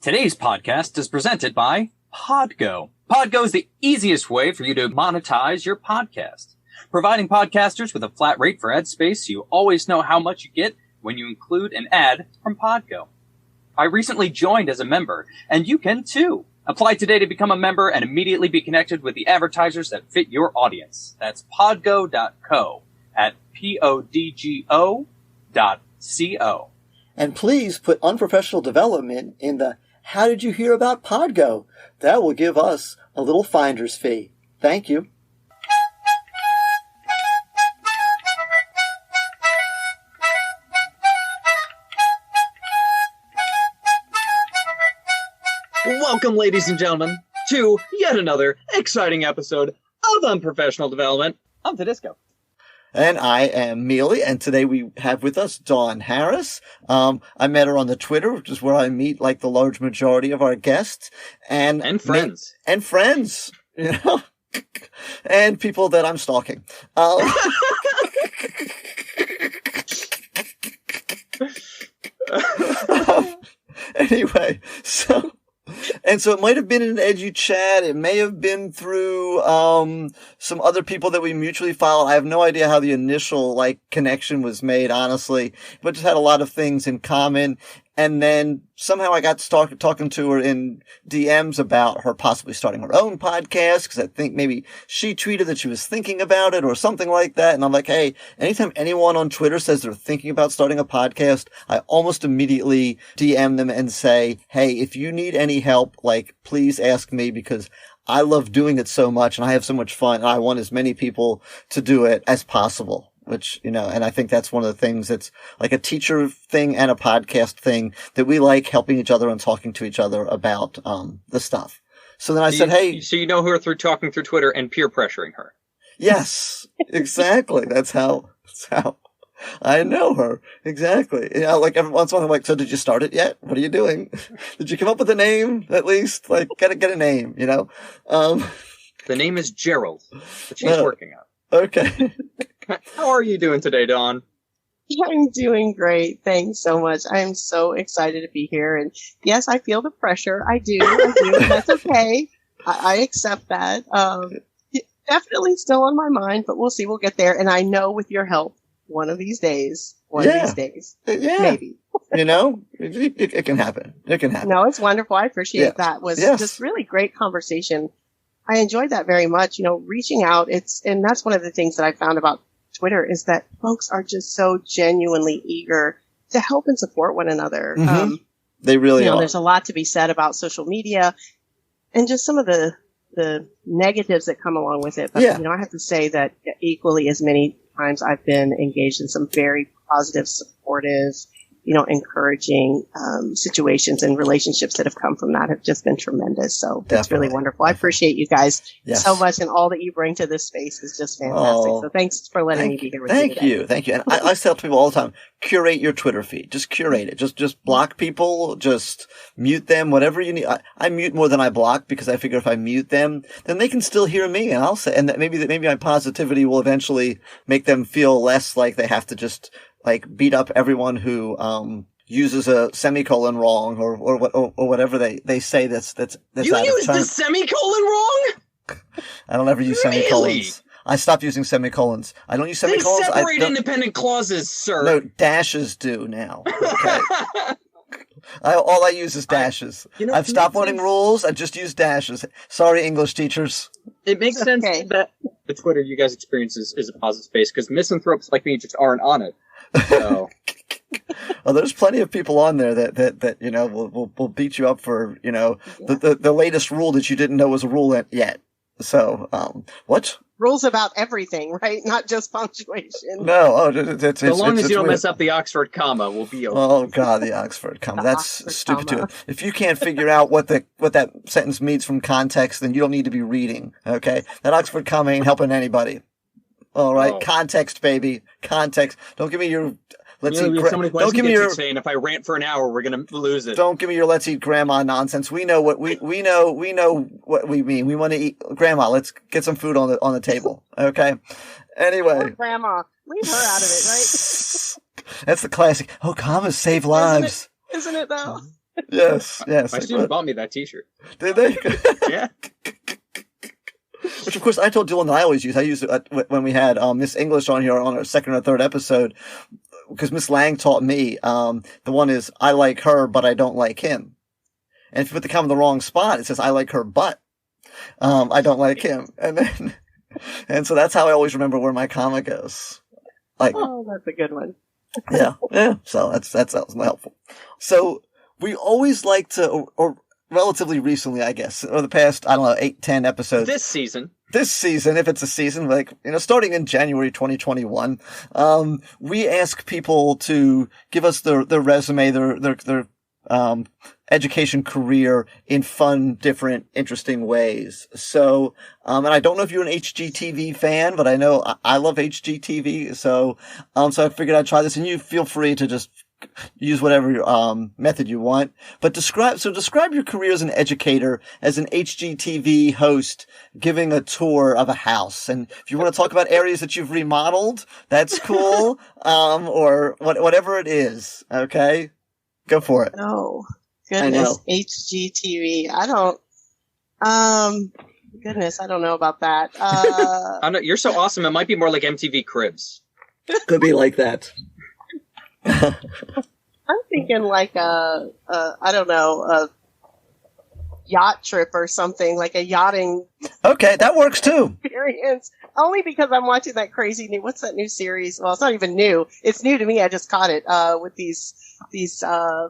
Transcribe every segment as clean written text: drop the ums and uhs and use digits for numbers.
Today's podcast is presented by Podgo. Podgo is the easiest way for you to monetize your podcast, providing podcasters with a flat rate for ad space so you always know how much you get when you include an ad from Podgo. I recently joined as a member, and you can too. Apply today to become a member and immediately be connected with the advertisers that fit your audience. That's podgo.co at podgo.co. And please put unprofessional development in the "How did you hear about Podgo?" That will give us a little finder's fee. Thank you. Welcome, ladies and gentlemen, to yet another exciting episode of Unprofessional Development. I'm Tedisco. And I am Mealy, and today we have with us Dawn Harris. I met her on the Twitter, which is where I meet like the large majority of our guests. And friends. And friends, you know, and people that I'm stalking. Anyway, so it might have been an educhat. It may have been through some other people that we mutually followed. I have no idea how the initial connection was made, honestly, but just had a lot of things in common. And then somehow I got talking to her in DMs about her possibly starting her own podcast, because I think maybe she tweeted that she was thinking about it or something like that. And I'm like, hey, anytime anyone on Twitter says they're thinking about starting a podcast, I almost immediately DM them and say, hey, if you need any help, please ask me, because I love doing it so much and I have so much fun. And I want as many people to do it as possible. Which, and I think that's one of the things that's like a teacher thing and a podcast thing that we like, helping each other and talking to each other about the stuff. So then I said, hey. So you know her through talking through Twitter and peer pressuring her. Yes, exactly. That's how I know her. Exactly. Every once in a while I'm like, so did you start it yet? What are you doing? Did you come up with a name at least? Get a name, The name is Gerald, that she's working on. Okay. How are you doing today, Dawn? I'm doing great. Thanks so much. I'm so excited to be here. And yes, I feel the pressure. I do. That's okay. I accept that. Definitely still on my mind, but we'll see. We'll get there. And I know with your help, one of these days, maybe. It can happen. It can happen. No, it's wonderful. I appreciate that. It was just really great conversation. I enjoyed that very much. Reaching out, and that's one of the things that I found about Twitter is that folks are just so genuinely eager to help and support one another. Mm-hmm. They really are. There's a lot to be said about social media and just some of the negatives that come along with it. But, I have to say that equally as many times I've been engaged in some very positive, supportive, encouraging situations and relationships that have come from that have just been tremendous. So it's really wonderful. I appreciate you guys so much, and all that you bring to this space is just fantastic. So thanks for letting me be here with you today. Thank you. And I tell people all the time, curate your Twitter feed. Just curate it. Just block people. Just mute them. Whatever you need. I mute more than I block, because I figure if I mute them, then they can still hear me, and I'll say, and that maybe my positivity will eventually make them feel less like they have to just beat up everyone who uses a semicolon wrong or whatever they say that's you out use of time. the semicolon wrong? I don't ever use semicolons. I stopped using semicolons. I don't use semicolons. They separate independent clauses, sir. No, dashes do now. Okay. All I use is dashes. I've stopped wanting rules. I just use dashes. Sorry, English teachers. It makes sense that the Twitter you guys experience is a positive space, because misanthropes like me just aren't on it. So. Well, there's plenty of people on there that will beat you up for the latest rule that you didn't know was a rule yet. So what? Rules about everything, right? Not just punctuation. No, it's as long as you don't mess up the Oxford comma, we'll be okay. Oh God, the Oxford comma. That's stupid too. If you can't figure out what that sentence means from context, then you don't need to be reading. Okay, that Oxford comma ain't helping anybody. All right, Context, baby, context. Don't give me your let's eat. Don't give me your saying if I rant for an hour, we're gonna lose it. Don't give me your let's eat grandma nonsense. We know what we know what we mean. We want to eat grandma. Let's get some food on the table. Okay. Anyway, poor grandma, leave her out of it, right? That's the classic. Oh, commas save lives. Isn't it though? Yes. My student bought me that T-shirt. Did they? Yeah. Which, of course, I told Dylan that I always use. I used it when we had Miss English on here on our second or third episode, because Miss Lang taught me. The one is, I like her, but I don't like him. And if you put the comma in the wrong spot, it says, I like her, but I don't like him. And so that's how I always remember where my comma goes. Like, oh, that's a good one. yeah. So that's helpful. So we always like to, or relatively recently, I guess, or the past, 8, 10 episodes. This season, if it's a season, starting in January 2021, we ask people to give us their resume, their education career in fun, different, interesting ways. So, and I don't know if you're an HGTV fan, but I know I love HGTV. So I figured I'd try this, and you feel free to just use whatever method you want. But describe your career as an educator, as an HGTV host, giving a tour of a house. And if you want to talk about areas that you've remodeled, that's cool. Or whatever it is. Okay, go for it. Oh, goodness, HGTV. I don't. Goodness, I don't know about that. I know, you're so awesome. It might be more like MTV Cribs. Could be like that. I'm thinking like I don't know, a yacht trip or something, like a yachting. Okay, that works too. Experience. Only because I'm watching that crazy new. What's that new series? Well, it's not even new. It's new to me. I just caught it with these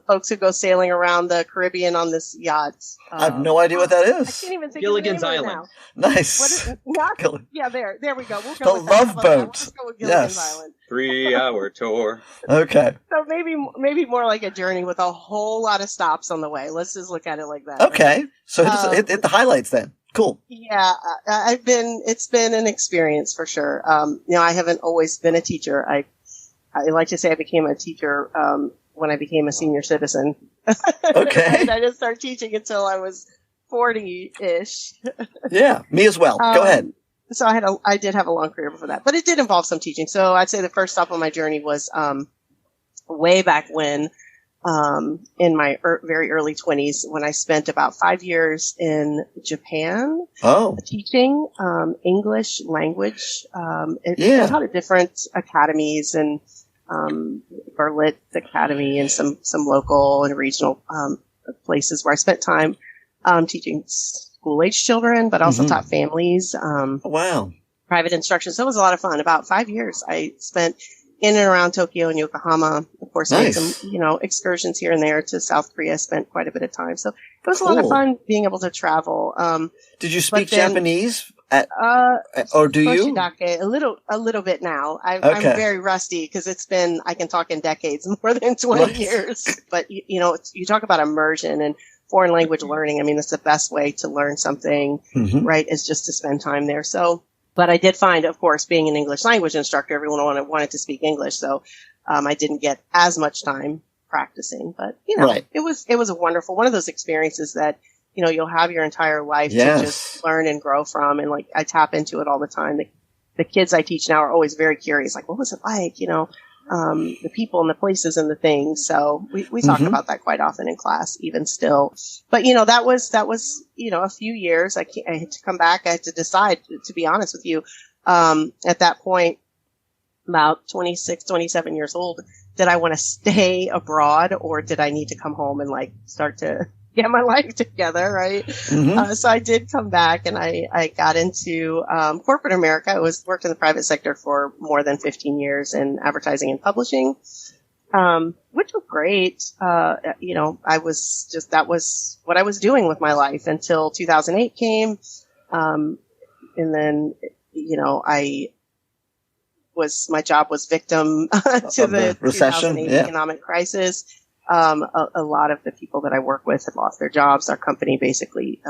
folks who go sailing around the Caribbean on this yacht. I have no idea what that is. I can't even think Gilligan's of the name Island. Right now. Nice. What is it? Not, yeah, there we go. We'll go The with that. Love How about Boat. that? Let's go with Gilligan's Yes. Island. 3-hour tour. Okay. So maybe more like a journey with a whole lot of stops on the way. Let's just look at it like that. Okay. So hit the highlights then. Cool. Yeah, it's been an experience for sure. I haven't always been a teacher. I like to say I became a teacher, when I became a senior citizen. Okay. I didn't start teaching until I was 40-ish. Yeah, me as well. Go ahead. So I did have a long career before that, but it did involve some teaching. So I'd say the first stop on my journey was, way back when, in my very early 20s, when I spent about 5 years in Japan teaching English language. I taught at different academies and Berlitz Academy and some local and regional places where I spent time teaching school-age children, but also taught families. Wow. Private instruction. So it was a lot of fun. About 5 years I spent in and around Tokyo and Yokohama. Of course, made some, excursions here and there to South Korea. Spent quite a bit of time. So it was a lot of fun being able to travel. Did you speak Japanese? Or do you? A little bit now. I'm very rusty because I can talk in decades, more than 20 years. But, you talk about immersion and foreign language learning. I mean, that's the best way to learn something, right? Is just to spend time there. So, but I did find, of course, being an English language instructor, everyone wanted to speak English. So, I didn't get as much time practicing, but, it was a wonderful, one of those experiences that, you'll have your entire life to just learn and grow from. And I tap into it all the time. The kids I teach now are always very curious. Like, what was it like? The people and the places and the things. So we talk about that quite often in class, even still. But, that was, a few years. I had to come back. I had to decide, to be honest with you, at that point, about 26, 27 years old, did I want to stay abroad or did I need to come home and start to get my life together, right? So I did come back and I got into corporate America. I worked in the private sector for more than 15 years in advertising and publishing, which was great. That was what I was doing with my life until 2008 came. And then, my job was victim to the recession, 2008 economic crisis. A lot of the people that I work with had lost their jobs. Our company basically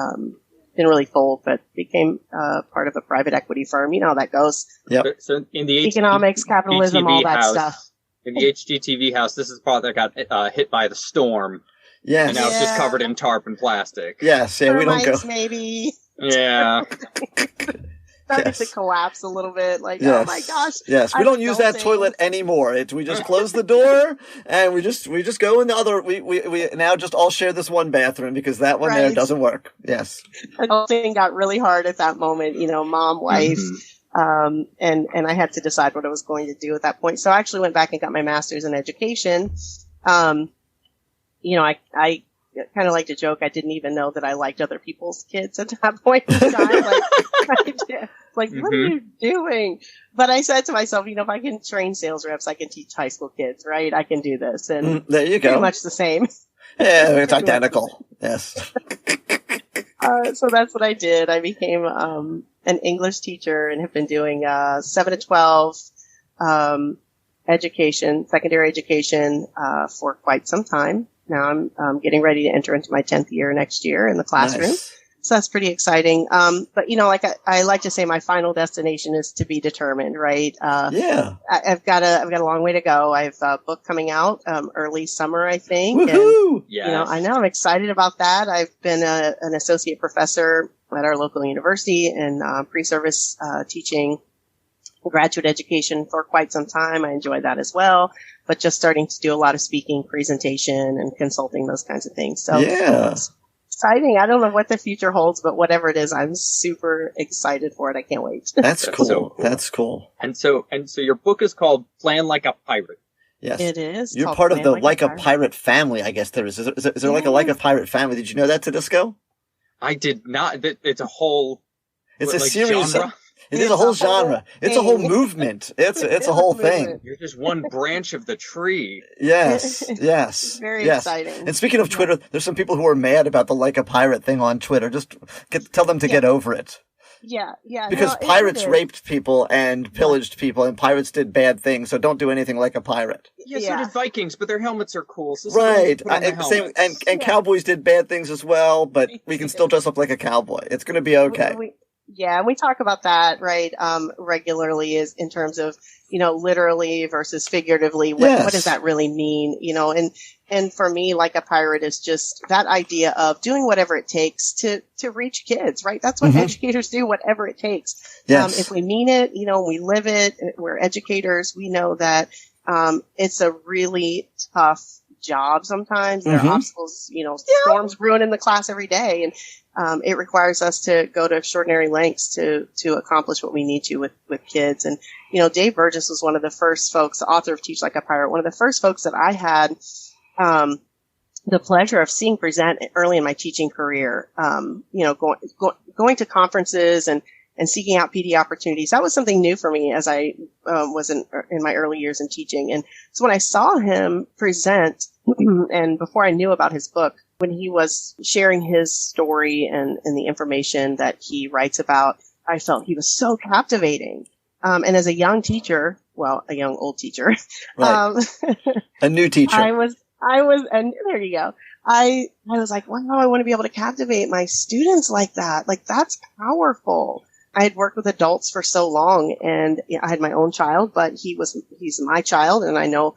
didn't really fold, but became part of a private equity firm. You know how that goes. Yep. So in the economics, capitalism, all that stuff. In the HGTV house, this is the part that got hit by the storm. Yes. And now it's just covered in tarp and plastic. Yes, yeah, we don't go. Maybe. Yeah. started to collapse a little bit. Like, yes. oh my gosh. Yes, we don't use that toilet anymore. We just close the door and we just go in the other. We now just all share this one bathroom because that one there doesn't work. Yes. The whole thing got really hard at that moment. Mom, wife. And I had to decide what I was going to do at that point. So I actually went back and got my master's in education. I kind of like to joke. I didn't even know that I liked other people's kids at that point in time. What are you doing? But I said to myself, if I can train sales reps, I can teach high school kids, right? I can do this. And there you go. Pretty much the same. Yeah, it's identical. Yes. So that's what I did. I became an English teacher and have been doing 7 to 12 education, secondary education for quite some time. Now I'm getting ready to enter into my 10th year next year in the classroom. Nice. So that's pretty exciting. But I like to say my final destination is to be determined, right? Yeah. I've got a long way to go. I have a book coming out, early summer, I think. Woohoo! And, I know I'm excited about that. I've been an associate professor at our local university in pre-service, teaching graduate education for quite some time. I enjoy that as well, but just starting to do a lot of speaking, presentation, and consulting, those kinds of things. So yeah. It's exciting. I don't know what the future holds, but whatever it is, I'm super excited for it. I can't wait. That's cool. So cool. That's cool. And so your book is called Plan Like a Pirate. Yes, it is. You're part of the Like a Pirate family, I guess there is. Is there like a Pirate family? Did you know that, Tedisco? I did not. It's a whole. It's a series. Genre? It is a whole genre. It's a whole movement. It's a whole thing. You're just one branch of the tree. Yes. Very exciting. And speaking of Twitter, there's some people who are mad about the Like a Pirate thing on Twitter. Just tell them to get over it. Yeah. Because pirates raped people and pillaged people, and pirates did bad things, so don't do anything like a pirate. Yeah, so did Vikings, but their helmets are cool. So right. And cowboys did bad things as well, but we can still dress up like a cowboy. It's going to be okay. And we talk about that, right, regularly is in terms of, literally versus figuratively. What does that really mean? And for me, Like a Pirate is just that idea of doing whatever it takes to reach kids, right? That's what educators do, whatever it takes. Yes. If we mean it, we live it, we're educators, we know that, it's a really tough job sometimes. There are obstacles, storms ruining the class every day. And it requires us to go to extraordinary lengths to accomplish what we need to with kids. And, Dave Burgess was one of the first folks, the author of Teach Like a Pirate, one of the first folks that I had the pleasure of seeing present early in my teaching career, going to conferences and seeking out PD opportunities. That was something new for me as I was in my early years in teaching. And so when I saw him present, and before I knew about his book, when he was sharing his story and the information that he writes about, I felt he was so captivating. And as a young teacher, a young old teacher, right. A new teacher. I was, and there you go. I was like, wow, I want to be able to captivate my students like that. Like, that's powerful. I had worked with adults for so long, and I had my own child, but he's my child, and I know,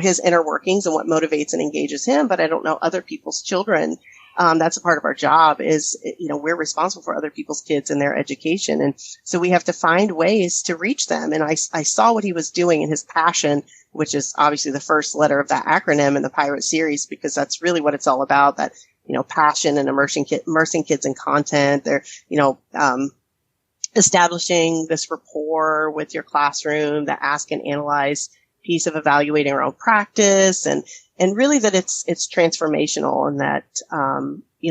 his inner workings and what motivates and engages him, but I don't know other people's children. That's a part of our job is, we're responsible for other people's kids and their education. And so we have to find ways to reach them. And I saw what he was doing in his passion, which is obviously the first letter of that acronym in the Pirate series, because that's really what it's all about, that, passion and immersing kids in content. They're, establishing this rapport with your classroom, the ask and analyze piece of evaluating our own practice, and really that it's transformational, and that,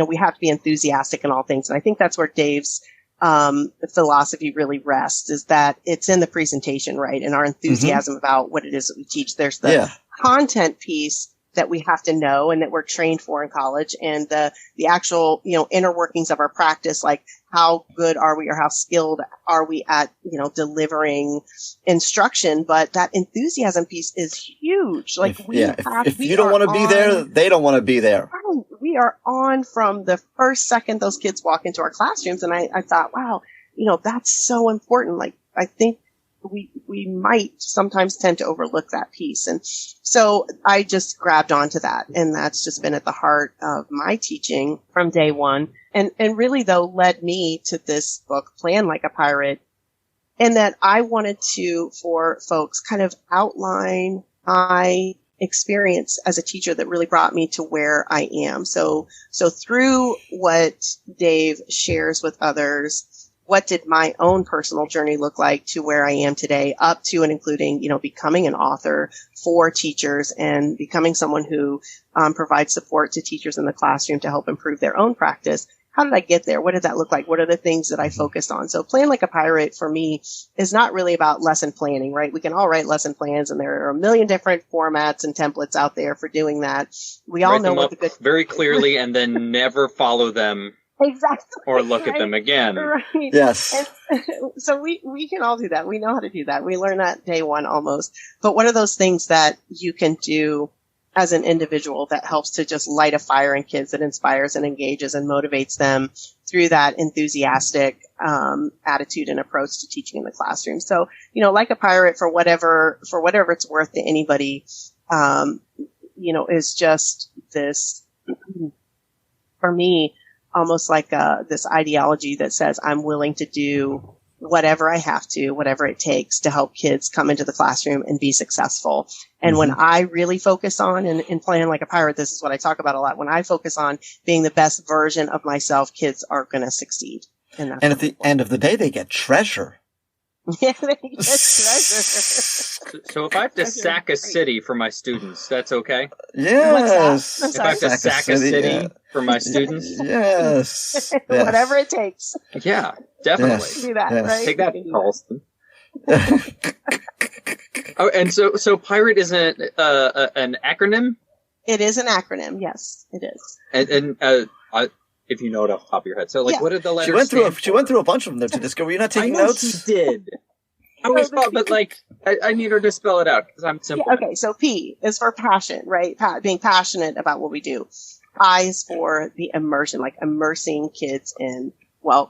we have to be enthusiastic in all things. And I think that's where Dave's, philosophy really rests, is that it's in the presentation, right? And our enthusiasm about what it is that we teach. There's the content piece that we have to know and that we're trained for in college, and the actual, inner workings of our practice, like how good are we or how skilled are we at, delivering instruction. But that enthusiasm piece is huge. Like, if you don't want to be there, they don't want to be there. We are on from the first second those kids walk into our classrooms. And I thought, wow, that's so important. Like, I think we might sometimes tend to overlook that piece. And so I just grabbed onto that. And that's just been at the heart of my teaching from day one. And really, though, led me to this book, Plan Like a Pirate, And that I wanted to, for folks, kind of outline my experience as a teacher that really brought me to where I am. So through what Dave shares with others, what did my own personal journey look like to where I am today, up to and including, becoming an author for teachers and becoming someone who provides support to teachers in the classroom to help improve their own practice. How did I get there? What did that look like? What are the things that I focused on? So Plan Like a Pirate for me is not really about lesson planning, right? We can all write lesson plans and there are a million different formats and templates out there for doing that. We all know what the good very clearly and then never follow them. Exactly. Or look at them again. Right. Yes. And so we can all do that. We know how to do that. We learn that day one almost. But what are those things that you can do as an individual that helps to just light a fire in kids, that inspires and engages and motivates them through that enthusiastic attitude and approach to teaching in the classroom? So, Like a Pirate, for whatever it's worth to anybody, is just this, for me, almost like this ideology that says I'm willing to do whatever I have to, whatever it takes to help kids come into the classroom and be successful. And when I really focus on, and Plan Like a Pirate, this is what I talk about a lot. When I focus on being the best version of myself, kids are going to succeed. And at the end of the day, they get treasure. Yeah, they get treasure. So if I have to sack a city for my students, that's okay? Yes. If I have to sack a city for my students? Yes. Whatever it takes. Yeah, definitely. Yes. Do that, Yes. right? Take that, Charleston. Oh, and so Pirate is an acronym? It is an acronym, yes, it is. And if you know it off the top of your head. So, what did the letters She went through a bunch of them there to Disco. Were you not taking notes? She did. I need her to spell it out because I'm simple. Yeah, okay, so P is for passion, right? Being passionate about what we do. I is for the immersion, like immersing kids in,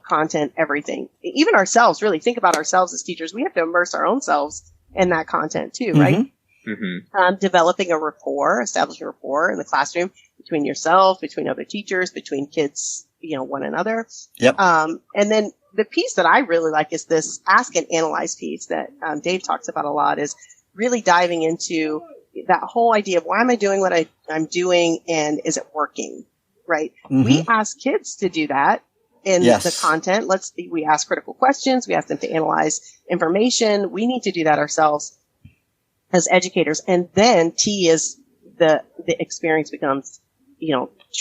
content, everything. Even ourselves, really. Think about ourselves as teachers. We have to immerse our own selves in that content too, right? Mm-hmm. Developing a rapport, establishing a rapport in the classroom between yourself, between other teachers, between kids, one another. Yep. And then the piece that I really like is this ask and analyze piece that Dave talks about a lot, is really diving into that whole idea of why am I doing what I'm doing and is it working, right? Mm-hmm. We ask kids to do that in the content. We ask critical questions. We ask them to analyze information. We need to do that ourselves as educators. And then T is the experience becomes,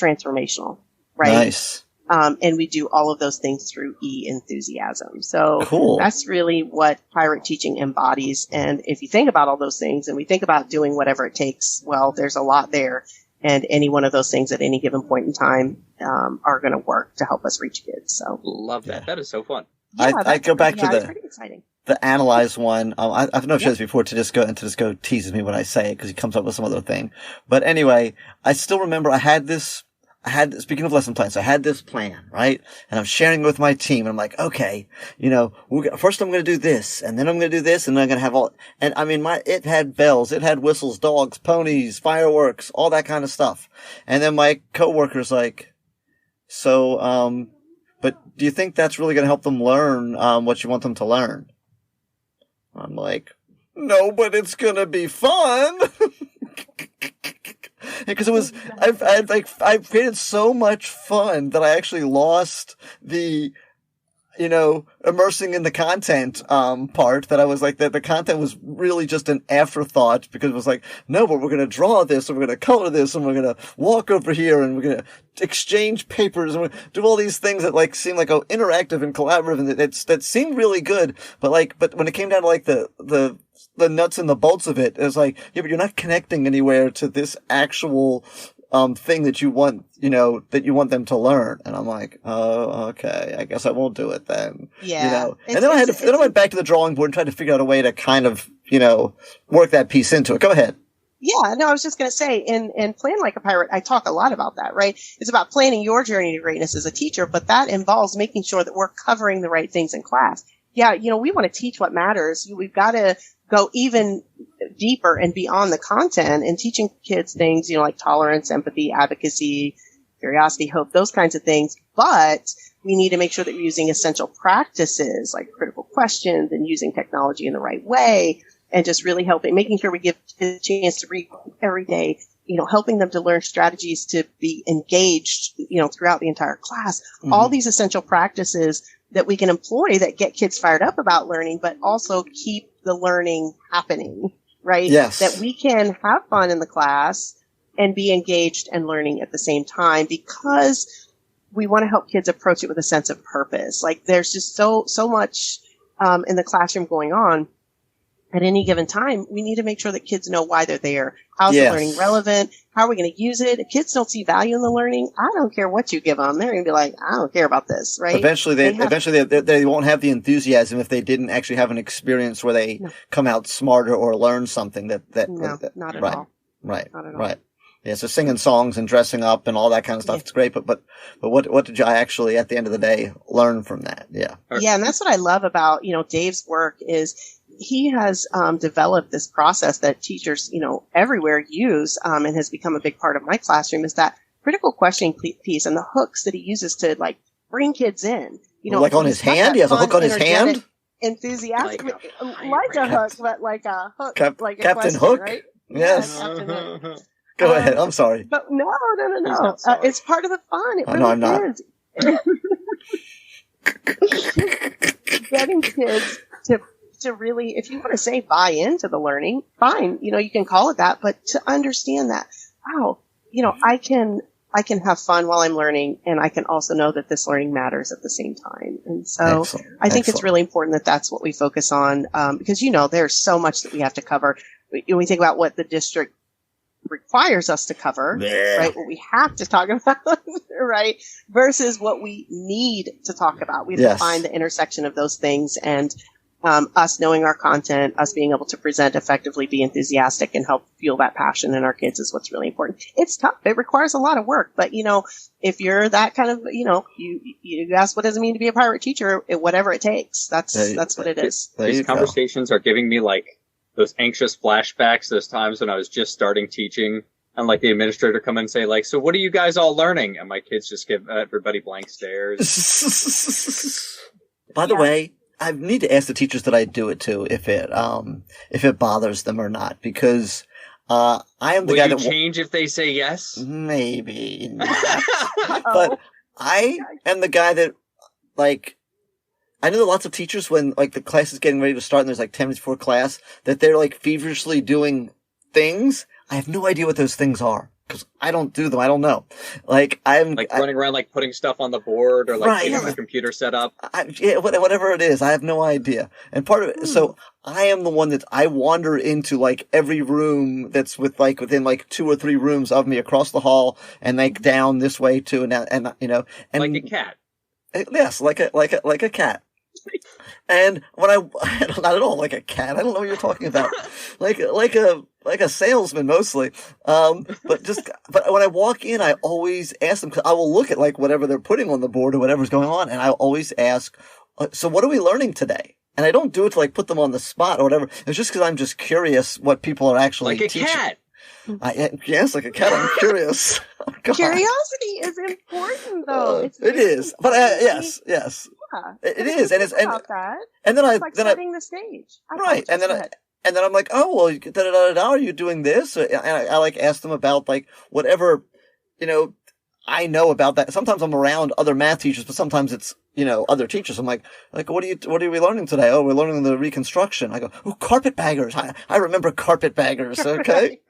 transformational, right? Nice. And we do all of those things through E, enthusiasm. So cool. That's really what pirate teaching embodies. And if you think about all those things and we think about doing whatever it takes, there's a lot there. And any one of those things at any given point in time are going to work to help us reach kids. So love that. That is so fun. Yeah, I go back to it's pretty exciting. The analyze one. I don't know if you said this before. Tedisco teases me when I say it because he comes up with some other thing. But anyway, I still remember I had this, speaking of lesson plans, I had this plan, right? And I'm sharing it with my team. And I'm like, okay, first I'm going to do this, and then I'm going to do this, and then I'm going to have all, and I mean, it had bells, it had whistles, dogs, ponies, fireworks, all that kind of stuff. And then my coworker's like, so, but do you think that's really going to help them learn, what you want them to learn? I'm like, no, but it's going to be fun. Because it was, I've created so much fun that I actually lost the, immersing in the content, part that I was like, that the content was really just an afterthought because it was like, no, but we're going to draw this and we're going to color this and we're going to walk over here and we're going to exchange papers and we're do all these things that seem like interactive and collaborative and that seemed really good. But when it came down to the nuts and the bolts of it, it's like, yeah, but you're not connecting anywhere to this actual, thing that you want, that you want them to learn. And I'm like, oh, okay, I guess I won't do it then. Yeah. And then I went back to the drawing board and tried to figure out a way to kind of, work that piece into it. Go ahead. Yeah, no, I was just going to say, in Plan Like a Pirate, I talk a lot about that, right? It's about planning your journey to greatness as a teacher, but that involves making sure that we're covering the right things in class. Yeah, we want to teach what matters. We've got to go even deeper and beyond the content and teaching kids things, like tolerance, empathy, advocacy, curiosity, hope, those kinds of things. But We need to make sure that we're using essential practices like critical questions and using technology in the right way, and just really making sure we give kids a chance to read every day, helping them to learn strategies to be engaged, throughout the entire class. Mm-hmm. All these essential practices that we can employ that get kids fired up about learning, but also keep the learning happening, right? Yes. That we can have fun in the class and be engaged and learning at the same time, because we want to help kids approach it with a sense of purpose. Like there's just so much in the classroom going on at any given time. We need to make sure that kids know why they're there. How's the learning relevant? How are we going to use it? If kids don't see value in the learning, I don't care what you give them. They're going to be like, I don't care about this, right? Eventually they won't have the enthusiasm if they didn't actually have an experience where they come out smarter or learn something that not at all. Right. Not at all. Right. Yeah, so singing songs and dressing up and all that kind of stuff, it's great, but what did you actually, at the end of the day, learn from that? Yeah. Yeah, and that's what I love about, Dave's work is he has developed this process that teachers, everywhere use, and has become a big part of my classroom, is that critical questioning piece and the hooks that he uses to, like, bring kids in. Like on his hand? He has a hook on his hand? Enthusiastic. Like a hook, but like a hook. Like a Captain question, Hook? right? Yes. Yeah, Captain Hook. Go ahead. I'm sorry. But no. It's part of the fun. It really no, I'm not. is. Getting kids to really, if you want to say buy into the learning, fine. You can call it that, but to understand that, wow, I can have fun while I'm learning, and I can also know that this learning matters at the same time. And so Excellent. I think it's really important that that's what we focus on, because, there's so much that we have to cover. When we think about what the district requires us to cover, right? What we have to talk about, right? Versus what we need to talk about. We have to find the intersection of those things, and us knowing our content, us being able to present effectively, be enthusiastic, and help fuel that passion in our kids is what's really important. It's tough. It requires a lot of work, but if you're that kind of, you ask what does it mean to be a pirate teacher, whatever it takes. That's what it is. These conversations are giving me those anxious flashbacks, those times when I was just starting teaching, and the administrator come in and say so what are you guys all learning? And my kids just give everybody blank stares. By the way, I need to ask the teachers that I do it to if it bothers them or not, because I am the guy that will change if they say yes. Maybe not. But I am the guy that I know that lots of teachers, when the class is getting ready to start and there's 10 minutes before class, that they're feverishly doing things. I have no idea what those things are, because I don't do them. I don't know. I'm running around putting stuff on the board, or getting the computer set up. Whatever it is, I have no idea. And part of it, so I am the one that I wander into every room that's within 2 or 3 rooms of me across the hall, and down this way too, and and like a cat. Yes, like a cat. And when not at all like a cat. I don't know what you're talking about. like a salesman mostly. But when I walk in, I always ask them, 'cause I will look at whatever they're putting on the board or whatever's going on, and I always ask, so what are we learning today? And I don't do it to put them on the spot or whatever. It's just because I'm just curious what people are actually teaching. Like a cat. Yes, like a cat. I'm curious. Oh, curiosity is important, though. It is, but yes. Yeah, it is, and it's about that. And then it's setting the stage, right? And then I'm like, oh well, are you doing this? And I ask them about whatever I know about that. Sometimes I'm around other math teachers, but sometimes it's other teachers. I'm like, what are we learning today? Oh, we're learning the reconstruction. I go, oh, carpetbaggers. I remember carpetbaggers. Okay.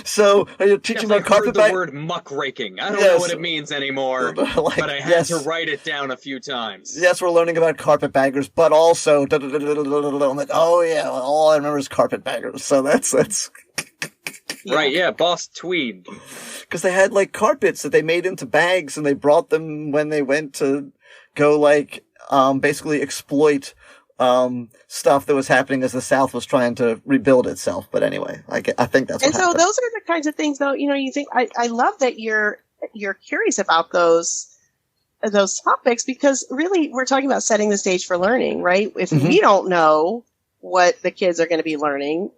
So are you teaching about carpetbaggers? The word muckraking. I don't know what it means anymore, but I had to write it down a few times. Yes, we're learning about carpetbaggers, but also, I'm like, oh yeah, all I remember is carpetbaggers. So that's. Right, yeah, Boss Tweed. Because they had carpets that they made into bags, and they brought them when they went to go basically exploit stuff that was happening as the South was trying to rebuild itself. But anyway, I think that's what And so happened. Those are the kinds of things, though, you think, I love that you're curious about those topics, because really we're talking about setting the stage for learning, right? If we don't know what the kids are going to be learning,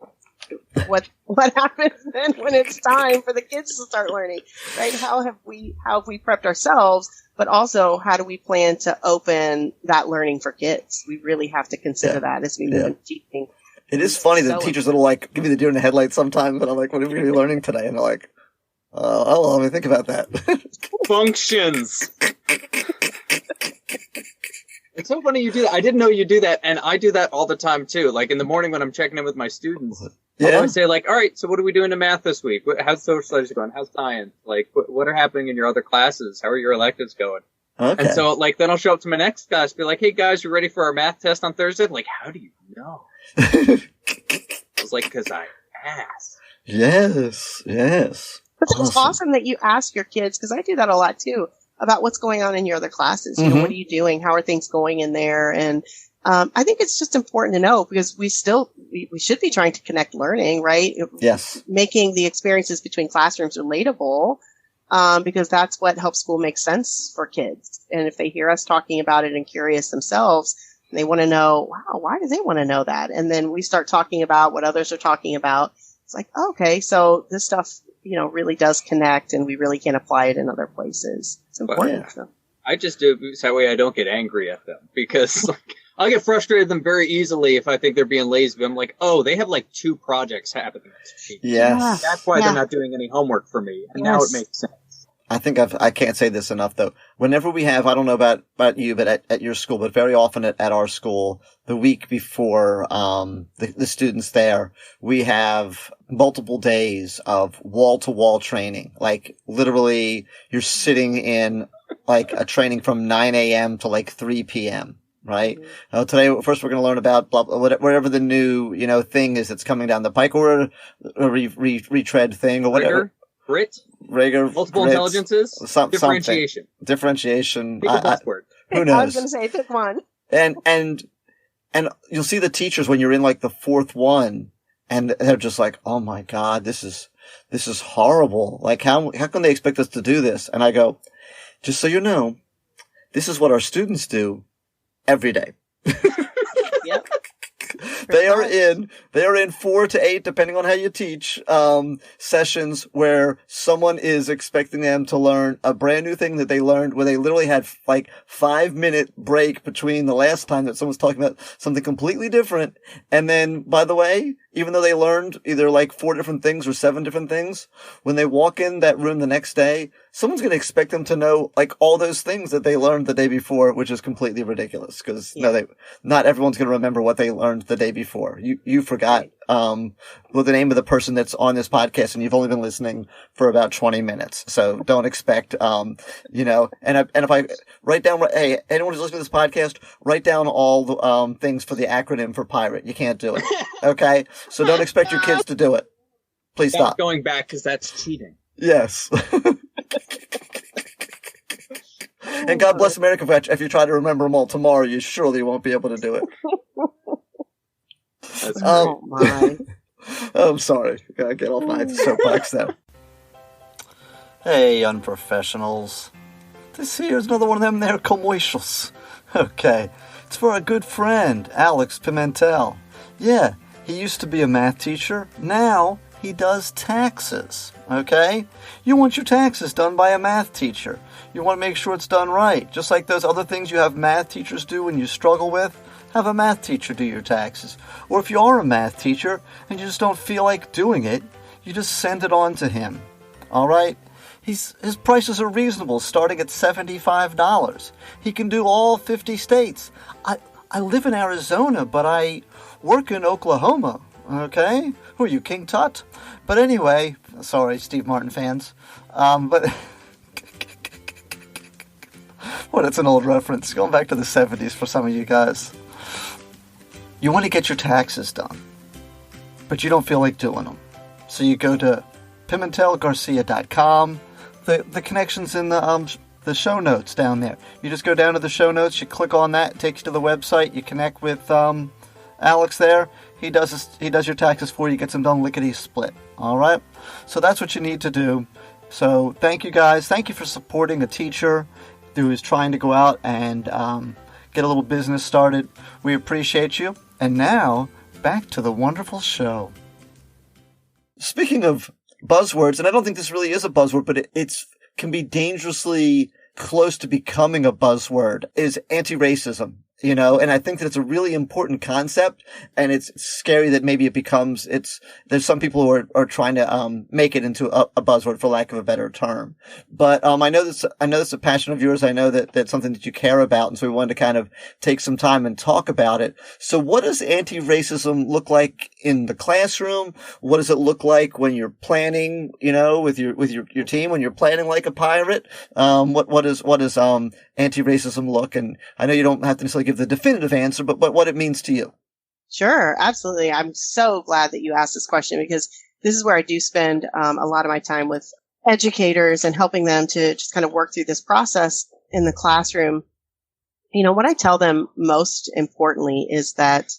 what happens then when it's time for the kids to start learning, right? How have we prepped ourselves but also how do we plan to open that learning for kids? We really have to consider that as we move into teaching. It is funny that teachers that'll like give me the deer in the headlights sometimes, but I'm like, what are we going to be learning today? And they're like, oh, let me think about that. Functions. It's so funny you do that. I didn't know you do that, and I do that all the time too. Like in the morning when I'm checking in with my students, I always say like, all right, so what are we doing in math this week? How's social studies going? How's science? Like, what are happening in your other classes? How are your electives going? Okay. And so like then I'll show up to my next class, be like, hey guys, you ready for our math test on Thursday? Like, how do you know? I was like, because I asked. Yes. But it's awesome that you ask your kids, because I do that a lot too, about what's going on in your other classes. You know, what are you doing? How are things going in there? And I think it's just important to know, because we should be trying to connect learning, right? Yes. Making the experiences between classrooms relatable, because that's what helps school make sense for kids. And if they hear us talking about it and curious themselves, they want to know, wow, why do they want to know that? And then we start talking about what others are talking about. It's like, okay, so this stuff, you know, really does connect, and we really can apply it in other places. It's important. So. I just do it so that way I don't get angry at them, because like, I'll get frustrated with them very easily if I think they're being lazy. But I'm like, oh, they have like 2 projects happening this week. Yes. That's why they're not doing any homework for me. And now it makes sense. I think I can't say this enough though. Whenever we have, I don't know about you, but at your school, but very often at our school, the week before, the students there, we have multiple days of wall-to-wall training. Like literally you're sitting in like a training from 9 a.m. to like 3 p.m. Right? Today, first we're going to learn about whatever the new, you know, thing is that's coming down the pike, or a retread thing or whatever. Rigor, multiple intelligences, differentiation. Differentiation. Pick a buzzword. Who knows? I was going to say, pick one. And you'll see the teachers when you're in like the 4th one, and they're just like, oh my God, this is horrible. Like, how can they expect us to do this? And I go, just so you know, this is what our students do every day. Yep. They are in 4 to 8, depending on how you teach, sessions where someone is expecting them to learn a brand new thing that they learned, where they literally had like 5-minute break between the last time that someone was talking about something completely different. And then, by the way, even though they learned either like 4 different things or 7 different things, when they walk in that room the next day, someone's going to expect them to know like all those things that they learned the day before, which is completely ridiculous, because not everyone's going to remember what they learned the day before. You forgot, the name of the person that's on this podcast, and you've only been listening for about 20 minutes. So don't expect, and if I write down, hey, anyone who's listening to this podcast, write down all the, things for the acronym for pirate. You can't do it. Okay. So don't expect your kids to do it. Please stop going back, because that's cheating. Yes. And God bless America if you try to remember them all tomorrow, you surely won't be able to do it. Oh my. I'm sorry. Gotta get off my soapbox now. Hey, unprofessionals. This here's another one of them there commercials. Okay. It's for a good friend, Alex Pimentel. Yeah, he used to be a math teacher. Now he does taxes. Okay? You want your taxes done by a math teacher. You want to make sure it's done right. Just like those other things you have math teachers do when you struggle with, have a math teacher do your taxes. Or if you are a math teacher and you just don't feel like doing it, you just send it on to him. Alright? His prices are reasonable, starting at $75. He can do all 50 states. I live in Arizona, but I work in Oklahoma. Okay? Who are you, King Tut? But anyway, sorry, Steve Martin fans. But well, it's an old reference. Going back to the 70s for some of you guys. You want to get your taxes done, but you don't feel like doing them. So you go to PimentelGarcia.com. The connection's in the show notes down there. You just go down to the show notes, you click on that, it takes you to the website, you connect with Alex there. He does your taxes for you, gets them done lickety-split. Alright? So that's what you need to do. So thank you guys. Thank you for supporting a teacher who is trying to go out and get a little business started. We appreciate you. And now, back to the wonderful show. Speaking of buzzwords, and I don't think this really is a buzzword, but it can be dangerously close to becoming a buzzword is anti-racism. And I think that it's a really important concept, and it's scary that maybe there's some people who are trying to, make it into a buzzword, for lack of a better term. But, I know that's a passion of yours. I know that that's something that you care about. And so we wanted to kind of take some time and talk about it. So what does anti-racism look like in the classroom? What does it look like when you're planning, with your team, when you're planning like a pirate? What does anti-racism look? And I know you don't have to necessarily give the definitive answer, but what it means to you. Sure, absolutely. I'm so glad that you asked this question, because this is where I do spend a lot of my time with educators and helping them to just kind of work through this process in the classroom. What I tell them most importantly is that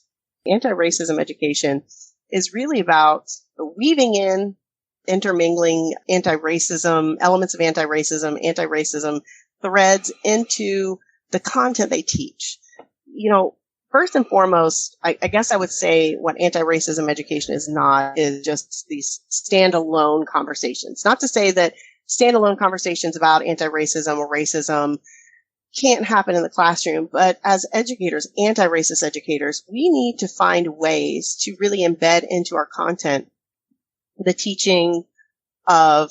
anti-racism education is really about weaving in, intermingling elements of anti-racism threads into the content they teach. First and foremost, I guess I would say what anti-racism education is not is just these standalone conversations. Not to say that standalone conversations about anti-racism or racism can't happen in the classroom, but as educators, anti-racist educators, we need to find ways to really embed into our content the teaching of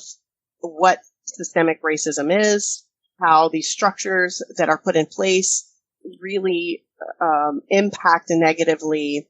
what systemic racism is, how these structures that are put in place really impact negatively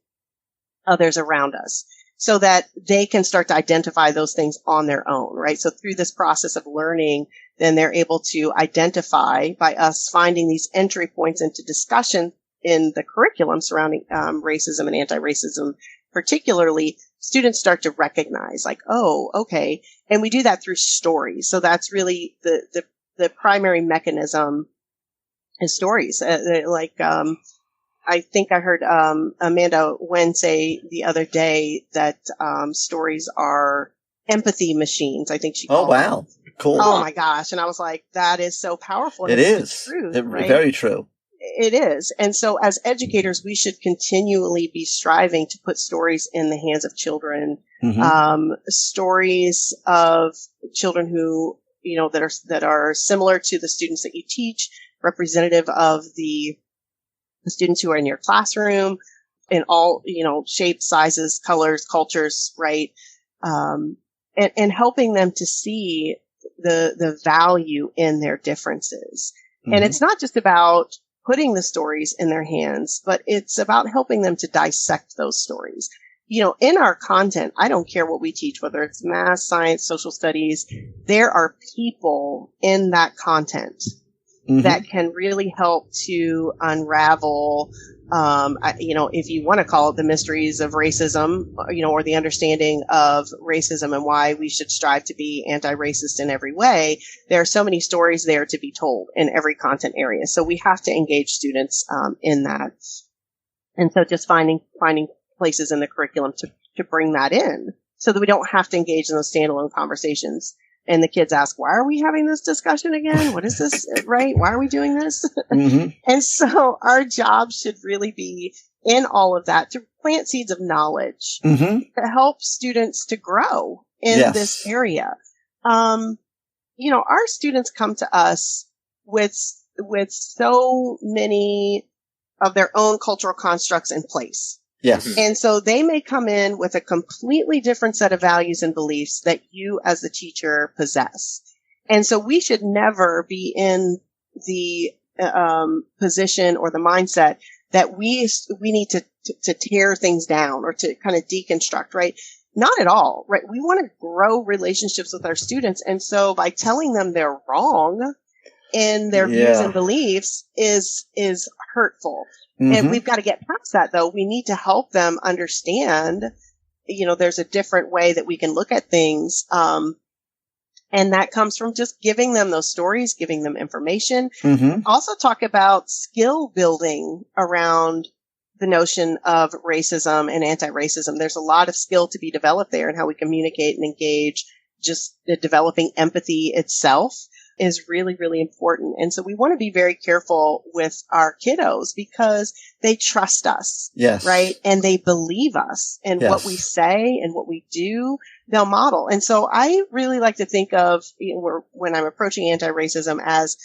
others around us, so that they can start to identify those things on their own, right? So through this process of learning, then they're able to identify, by us finding these entry points into discussion in the curriculum surrounding racism and anti-racism, particularly, students start to recognize, like, oh, okay. And we do that through stories. So that's really the primary mechanism is stories. I think I heard Amanda Wen say the other day that stories are empathy machines. I think she called them. Oh, wow. Cool. Oh, my gosh. And I was like, that is so powerful. It is. Truth, right? Very true. It is. And so as educators, we should continually be striving to put stories in the hands of children, stories of children who, that are similar to the students that you teach, representative of the students who are in your classroom in all, shapes, sizes, colors, cultures, right? And helping them to see the value in their differences. And it's not just about putting the stories in their hands, but it's about helping them to dissect those stories. In our content, I don't care what we teach, whether it's math, science, social studies, there are people in that content that can really help to unravel, if you want to call it the mysteries of racism, or the understanding of racism and why we should strive to be anti-racist in every way. There are so many stories there to be told in every content area. So we have to engage students in that. And so just finding places in the curriculum to bring that in, so that we don't have to engage in those standalone conversations. And the kids ask, why are we having this discussion again? What is this, right? Why are we doing this? And so our job should really be in all of that to plant seeds of knowledge to help students to grow in this area. Our students come to us with so many of their own cultural constructs in place. Yes. And so they may come in with a completely different set of values and beliefs that you as the teacher possess. And so we should never be in the position or the mindset that we need to tear things down or to kind of deconstruct, right? Not at all, right? We want to grow relationships with our students. And so by telling them they're wrong in their views and beliefs is hurtful. And we've got to get past that, though. We need to help them understand, there's a different way that we can look at things. And that comes from just giving them those stories, giving them information. Also talk about skill building around the notion of racism and anti-racism. There's a lot of skill to be developed there, and how we communicate and engage. Just the developing empathy itself is really, really important. And so we want to be very careful with our kiddos because they trust us. Yes. Right. And they believe us, and what we say and what we do, they'll model. And so I really like to think of, when I'm approaching anti-racism, as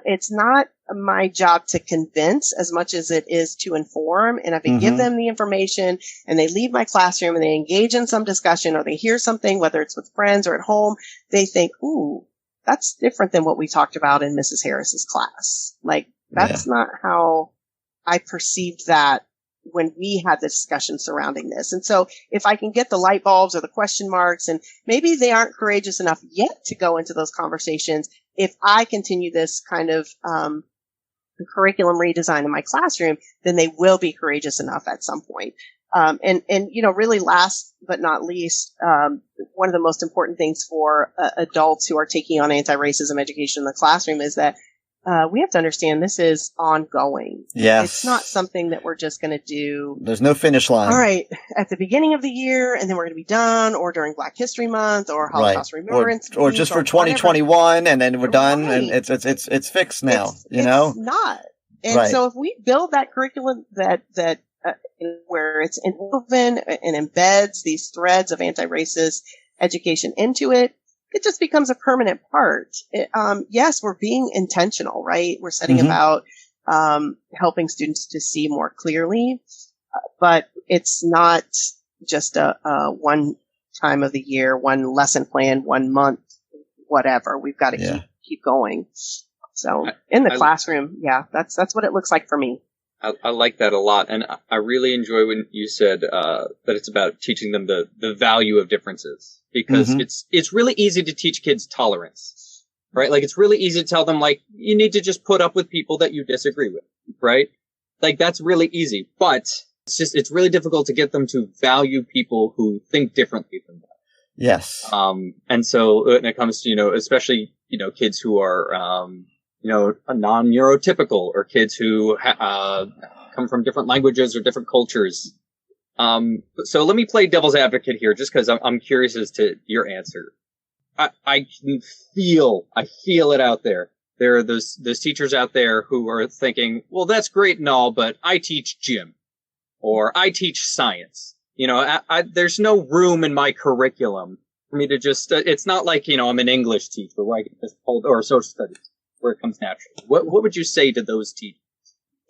it's not my job to convince as much as it is to inform. And if I give them the information and they leave my classroom and they engage in some discussion or they hear something, whether it's with friends or at home, they think, ooh, that's different than what we talked about in Mrs. Harris's class. Like, that's not how I perceived that when we had the discussion surrounding this. And so if I can get the light bulbs or the question marks, and maybe they aren't courageous enough yet to go into those conversations, if I continue this kind of curriculum redesign in my classroom, then they will be courageous enough at some point. And really last but not least, one of the most important things for adults who are taking on anti-racism education in the classroom is that we have to understand this is ongoing. Yes. It's not something that we're just going to do. There's no finish line. All right. At the beginning of the year, and then we're going to be done, or during Black History Month, or Holocaust Remembrance Week, or just for 2021, and then we're done, and it's fixed now. It's not. And so if we build that curriculum that where it's woven and embeds these threads of anti-racist education into it, it just becomes a permanent part. Yes, we're being intentional, right? We're setting about helping students to see more clearly, but it's not just a one time of the year, one lesson plan, 1 month, whatever. We've got to keep going. So in the classroom, that's what it looks like for me. I like that a lot, and I really enjoy when you said that it's about teaching them the value of differences, because it's really easy to teach kids tolerance, right? Like, it's really easy to tell them, like, you need to just put up with people that you disagree with, right? Like, that's really easy, but it's really difficult to get them to value people who think differently from them. Yes. And so when it comes to, especially, kids who are, non-neurotypical, or kids who come from different languages or different cultures. So let me play devil's advocate here, just because I'm curious as to your answer. I can feel it out there. There are those teachers out there who are thinking, well, that's great and all, but I teach gym, or I teach science. There's no room in my curriculum for me to just, it's not like, I'm an English teacher where I can just hold, or social studies, where it comes naturally. What would you say to those teachers?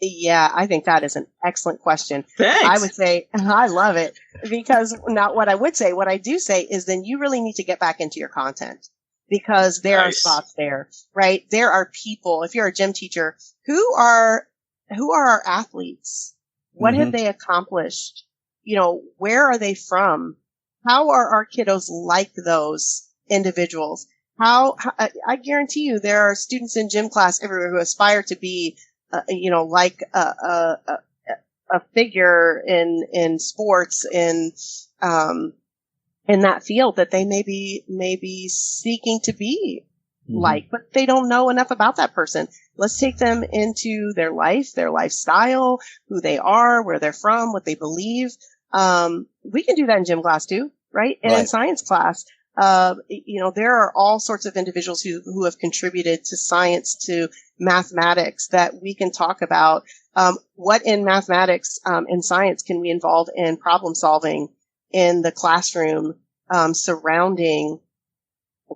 Yeah, I think that is an excellent question. Thanks. I would say, I love it, because not what I do say is then you really need to get back into your content, because there are spots there, right? There are people, if you're a gym teacher, who are our athletes? What have they accomplished? Where are they from? How are our kiddos like those individuals? I guarantee you there are students in gym class everywhere who aspire to be, like a figure in sports, in that field that they may be seeking to be like, but they don't know enough about that person. Let's take them into their life, their lifestyle, who they are, where they're from, what they believe. We can do that in gym class too, right? And in science class. There are all sorts of individuals who have contributed to science, to mathematics, that we can talk about. What in mathematics, and science can we involve in problem solving in the classroom, surrounding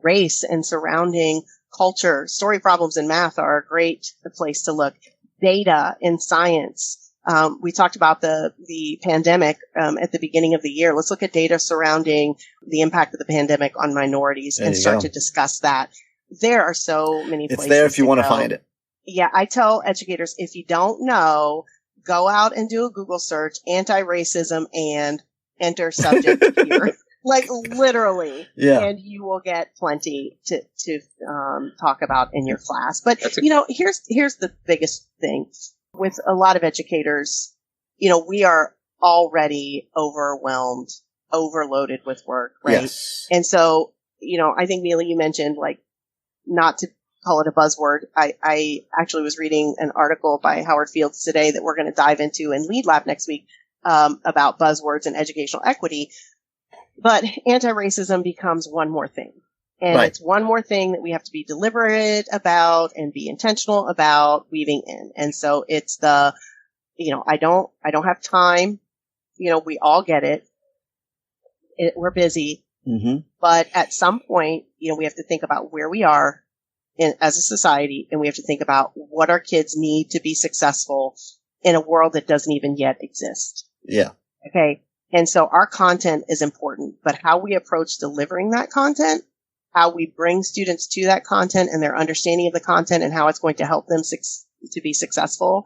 race and surrounding culture? Story problems in math are a great place to look. Data in science. We talked about the pandemic at the beginning of the year. Let's look at data surrounding the impact of the pandemic on minorities and start to discuss that. There are so many places. It's there if you want to find it. Yeah, I tell educators, if you don't know, go out and do a Google search, anti-racism, and enter subject here. Like, literally. Yeah. And you will get plenty to talk about in your class. But, here's the biggest thing. With a lot of educators, we are already overwhelmed, overloaded with work, right? Yes. And so, I think, Mila, you mentioned, like, not to call it a buzzword. I actually was reading an article by Howard Fields today that we're going to dive into in Lead Lab next week, about buzzwords and educational equity. But anti-racism becomes one more thing. And it's one more thing that we have to be deliberate about and be intentional about weaving in. And so it's I don't have time. We all get it. We're busy. But at some point, we have to think about where we are as a society, and we have to think about what our kids need to be successful in a world that doesn't even yet exist. Yeah. Okay. And so our content is important, but how we approach delivering that content, how we bring students to that content and their understanding of the content and how it's going to help them to be successful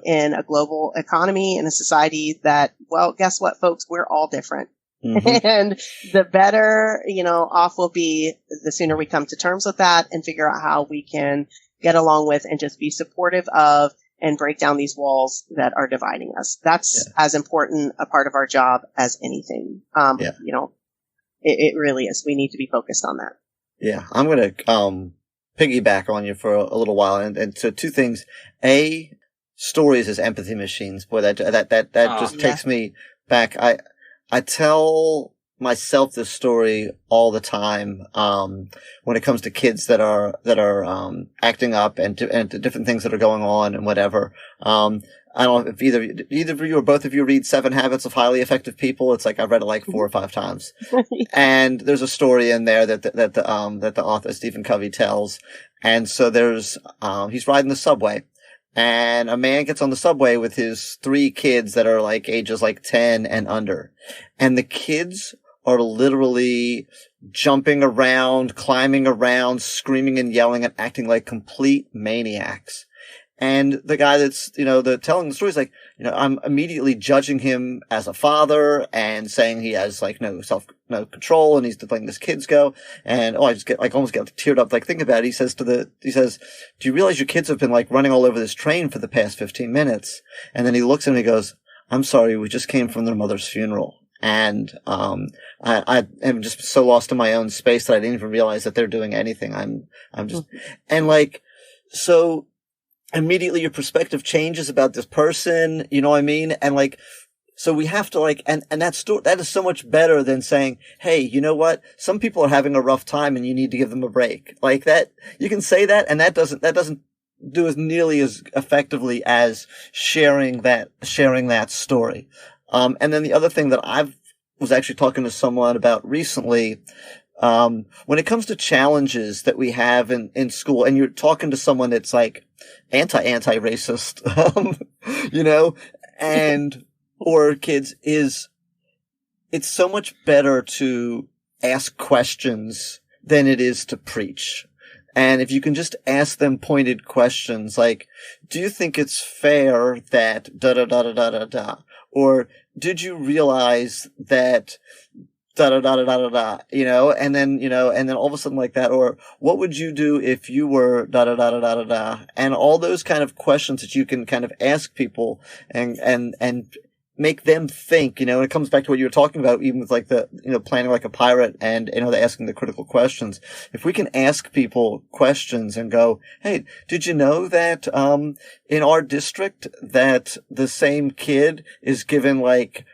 in a global economy, in a society that, well, guess what, folks? We're all different. Mm-hmm. And the better, off we'll be, the sooner we come to terms with that and figure out how we can get along with and just be supportive of and break down these walls that are dividing us. That's as important a part of our job as anything. It really is. We need to be focused on that. Yeah. I'm going to, piggyback on you for a little while. And so two things. A, stories as empathy machines. Boy, that just takes me back. I tell myself this story all the time, when it comes to kids that are acting up and to different things that are going on and whatever. I don't know if either of you or both of you read 7 Habits of Highly Effective People. It's like I've read it like 4 or 5 times. And there's a story in there that the author Stephen Covey tells. And so he's riding the subway. And a man gets on the subway with his 3 kids that are like ages like 10 and under. And the kids are literally jumping around, climbing around, screaming and yelling and acting like complete maniacs. And the guy that's, telling the story is like, I'm immediately judging him as a father and saying he has like no control and he's letting his kids go. And I just almost get teared up. Like, think about it. He says, do you realize your kids have been like running all over this train for the past 15 minutes? And then he looks at me and he goes, I'm sorry, we just came from their mother's funeral. And, I am just so lost in my own space that I didn't even realize that they're doing anything. I'm just, and like, so immediately your perspective changes about this person, you know what I mean? And like, so we have to like, and that is so much better than saying, hey, you know what? Some people are having a rough time and you need to give them a break. Like that, you can say that and that doesn't do as nearly as effectively as sharing that story. And then the other thing that was actually talking to someone about recently, when it comes to challenges that we have in school, and you're talking to someone that's like anti-racist, or kids, it's so much better to ask questions than it is to preach. And if you can just ask them pointed questions like, do you think it's fair that da-da-da-da-da-da-da? Or did you realize that da-da-da-da-da-da-da, and then all of a sudden like that, or what would you do if you were da-da-da-da-da-da-da? And all those kind of questions that you can kind of ask people and make them think, and it comes back to what you were talking about, even with like the, planning like a pirate and, asking the critical questions. If we can ask people questions and go, hey, did you know that, in our district that the same kid is given like,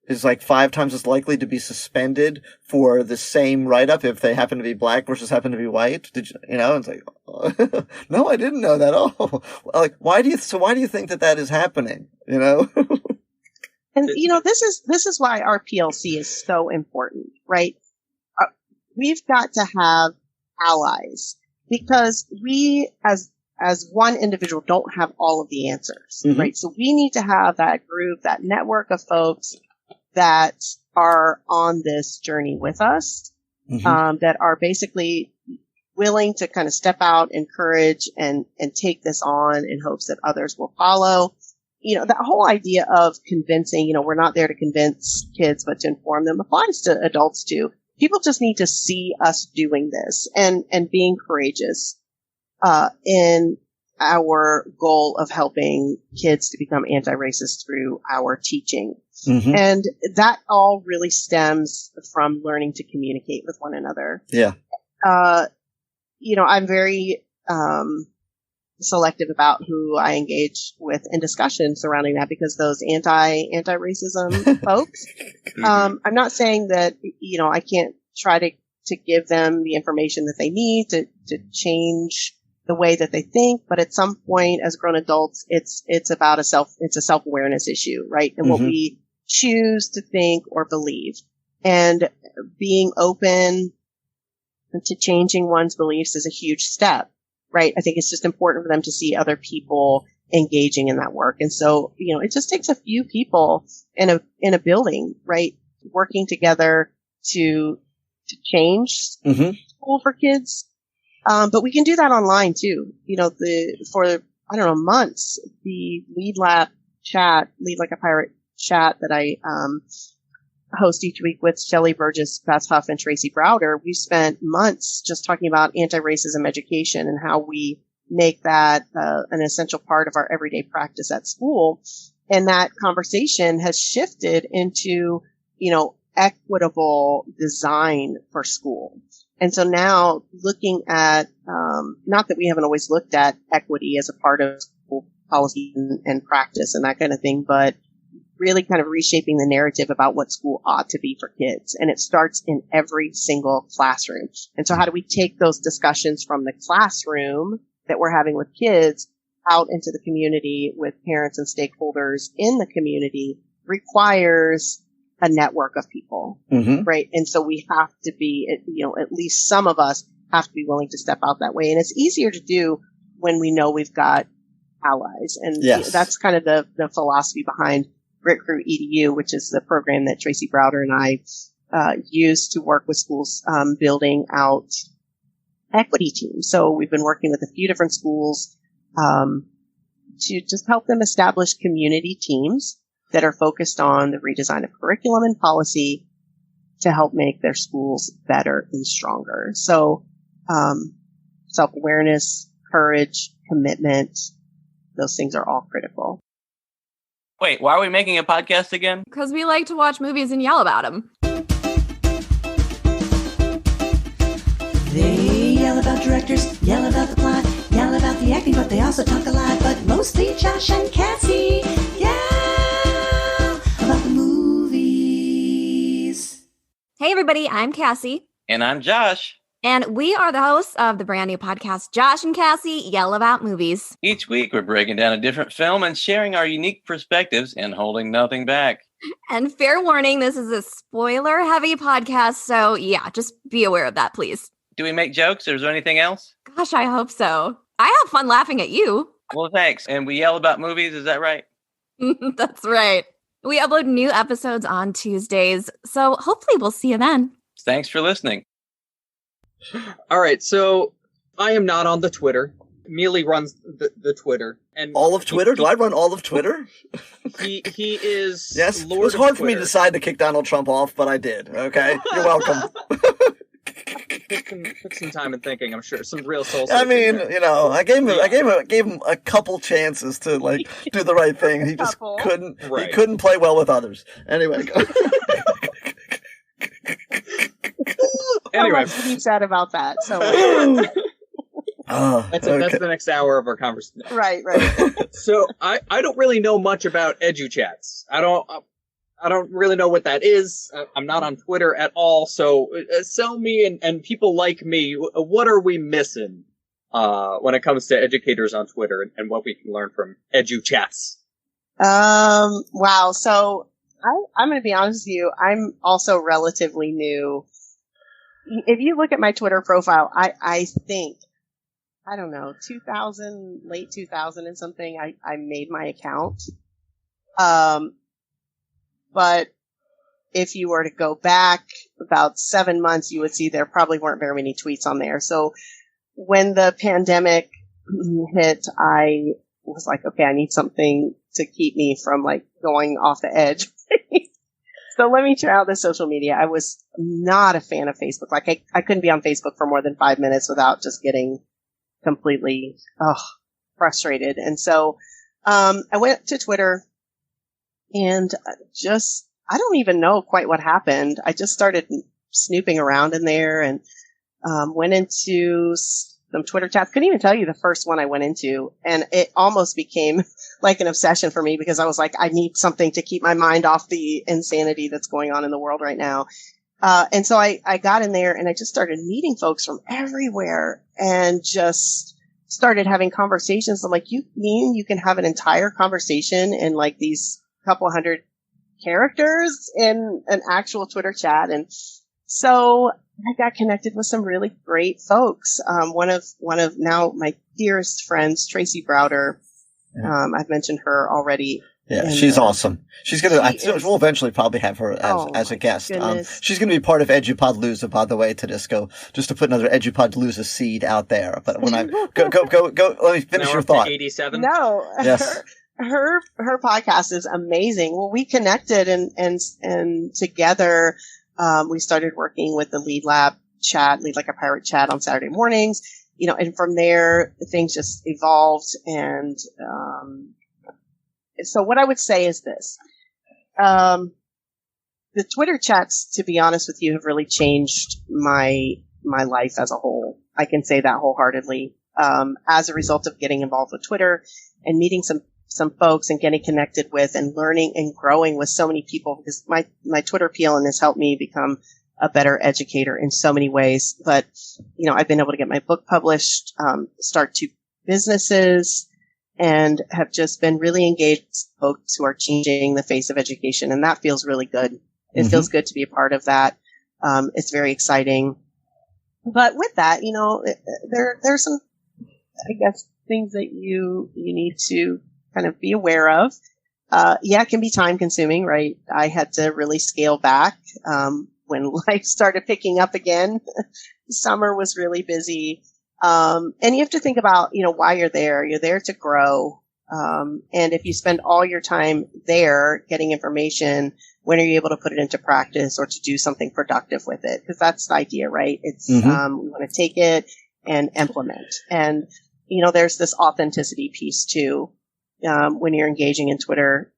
is like 5 times as likely to be suspended for the same write-up if they happen to be black versus happen to be white? Did you, it's like, oh, no, I didn't know that. Oh, like, why do you think that is happening? And, this is why our PLC is so important, right? We've got to have allies because we as one individual don't have all of the answers, mm-hmm. right? So we need to have that group, that network of folks that are on this journey with us, mm-hmm. That are basically willing to kind of step out, encourage, and take this on in hopes that others will follow. That whole idea of convincing, we're not there to convince kids, but to inform them applies to adults too. People just need to see us doing this and being courageous, in our goal of helping kids to become anti-racist through our teaching. Mm-hmm. And that all really stems from learning to communicate with one another. Yeah. I'm very, selective about who I engage with in discussion surrounding that because those anti-racism folks, I'm not saying that, I can't try to give them the information that they need to change the way that they think, but at some point as grown adults, it's about it's a self-awareness issue, right? And mm-hmm. what we choose to think or believe, and being open to changing one's beliefs is a huge step, right? I think it's just important for them to see other people engaging in that work. And so, it just takes a few people in a building, right? Working together to change school for kids. But we can do that online too. For months, the Lead Like a Pirate chat that I, host each week with Shelley Burgess, Beth Huff, and Tracy Browder, we spent months just talking about anti-racism education and how we make that an essential part of our everyday practice at school. And that conversation has shifted into, equitable design for school. And so now looking at, not that we haven't always looked at equity as a part of school policy and practice and that kind of thing, but really kind of reshaping the narrative about what school ought to be for kids. And it starts in every single classroom. And so how do we take those discussions from the classroom that we're having with kids out into the community with parents and stakeholders in the community requires a network of people, right? And so we have to be, at least some of us have to be willing to step out that way. And it's easier to do when we know we've got allies. And that's kind of the philosophy behind Grit Crew EDU, which is the program that Tracy Browder and I use to work with schools building out equity teams. So we've been working with a few different schools to just help them establish community teams that are focused on the redesign of curriculum and policy to help make their schools better and stronger. So self-awareness, courage, commitment, those things are all critical. Wait, why are we making a podcast again? Because we like to watch movies and yell about them. They yell about directors, yell about the plot, yell about the acting, but they also talk a lot. But mostly Josh and Cassie yell about the movies. Hey everybody, I'm Cassie. And I'm Josh. And we are the hosts of the brand new podcast, Josh and Cassie Yell About Movies. Each week, we're breaking down a different film and sharing our unique perspectives and holding nothing back. And fair warning, this is a spoiler-heavy podcast, so yeah, just be aware of that, please. Do we make jokes, or is there anything else? Gosh, I hope so. I have fun laughing at you. Well, thanks. And we yell about movies, is that right? That's right. We upload new episodes on Tuesdays, so hopefully we'll see you then. Thanks for listening. All right, so I am not on the Twitter. Mealy runs the Twitter. And all of Twitter? Do I run all of Twitter? He is yes, Lord it was hard of for me to decide to kick Donald Trump off, but I did, okay? You're welcome. Took some time and thinking, I'm sure. Some real soul I mean, I gave him a couple chances to, do the right thing. He just couldn't, he couldn't play well with others. Anyway, go. Anyway, I'm pretty sad about that. So that's the next hour of our conversation. Right. So I don't really know much about educhats. I don't really know what that is. I'm not on Twitter at all. So sell me and people like me. What are we missing when it comes to educators on Twitter and what we can learn from educhats? Wow. So I'm going to be honest with you. I'm also relatively new. If you look at my Twitter profile, I think, I don't know, late 2000 and something, I made my account. But if you were to go back about 7 months, you would see there probably weren't very many tweets on there. So when the pandemic hit, I was like, okay, I need something to keep me from going off the edge. So let me try out the social media. I was not a fan of Facebook. I couldn't be on Facebook for more than 5 minutes without just getting completely frustrated. And so I went to Twitter and I don't even know quite what happened. I just started snooping around in there and went into some Twitter chats. Couldn't even tell you the first one I went into. And it almost became like an obsession for me because I was like, I need something to keep my mind off the insanity that's going on in the world right now. And so I got in there and I just started meeting folks from everywhere and just started having conversations. I'm like, you mean you can have an entire conversation in these couple hundred characters in an actual Twitter chat? And so I got connected with some really great folks. One of now my dearest friends, Tracy Browder. I've mentioned her already. Yeah, she's awesome. We'll eventually probably have her as a guest. She's going to be part of EduPodLoza, by the way, Tedisco, just to put another EduPodLoza seed out there. But when I go, let me finish your thought. 87. No. Yes. Her podcast is amazing. Well, we connected and together, we started working with the Lead Like a Pirate chat on Saturday mornings, and from there things just evolved. And, so what I would say is this, the Twitter chats, to be honest with you, have really changed my life as a whole. I can say that wholeheartedly. As a result of getting involved with Twitter and meeting some folks and getting connected with and learning and growing with so many people, because my Twitter peeling has helped me become a better educator in so many ways. But, I've been able to get my book published, start 2 businesses, and have just been really engaged with folks who are changing the face of education. And that feels really good. It feels good to be a part of that. It's very exciting. But with that, there's some, I guess, things that you need to kind of be aware of. It can be time consuming, right? I had to really scale back, when life started picking up again. Summer was really busy. And you have to think about, why you're there. You're there to grow. And if you spend all your time there getting information, when are you able to put it into practice or to do something productive with it? Because that's the idea, right? It's, we want to take it and implement. And, there's this authenticity piece too. When you're engaging in Twitter,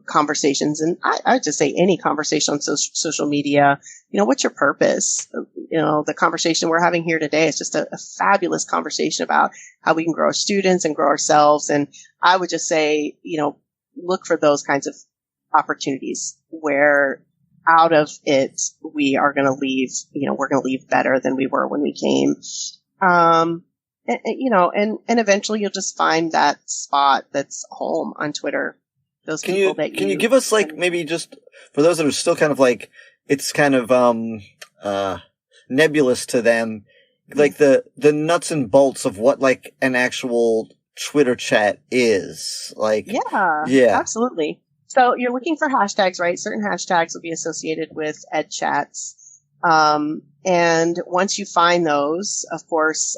conversations, and I just say any conversation on social media, what's your purpose? The conversation we're having here today is just a fabulous conversation about how we can grow our students and grow ourselves. And I would just say, look for those kinds of opportunities where out of it, we are going to leave, we're going to leave better than we were when we came. And eventually you'll just find that spot that's home on Twitter. Those people that you... Can you give us, maybe just, for those that are still kind of it's kind of, nebulous to them, the nuts and bolts of what, an actual Twitter chat is? Yeah, absolutely. So you're looking for hashtags, right? Certain hashtags will be associated with ed chats. And once you find those, of course,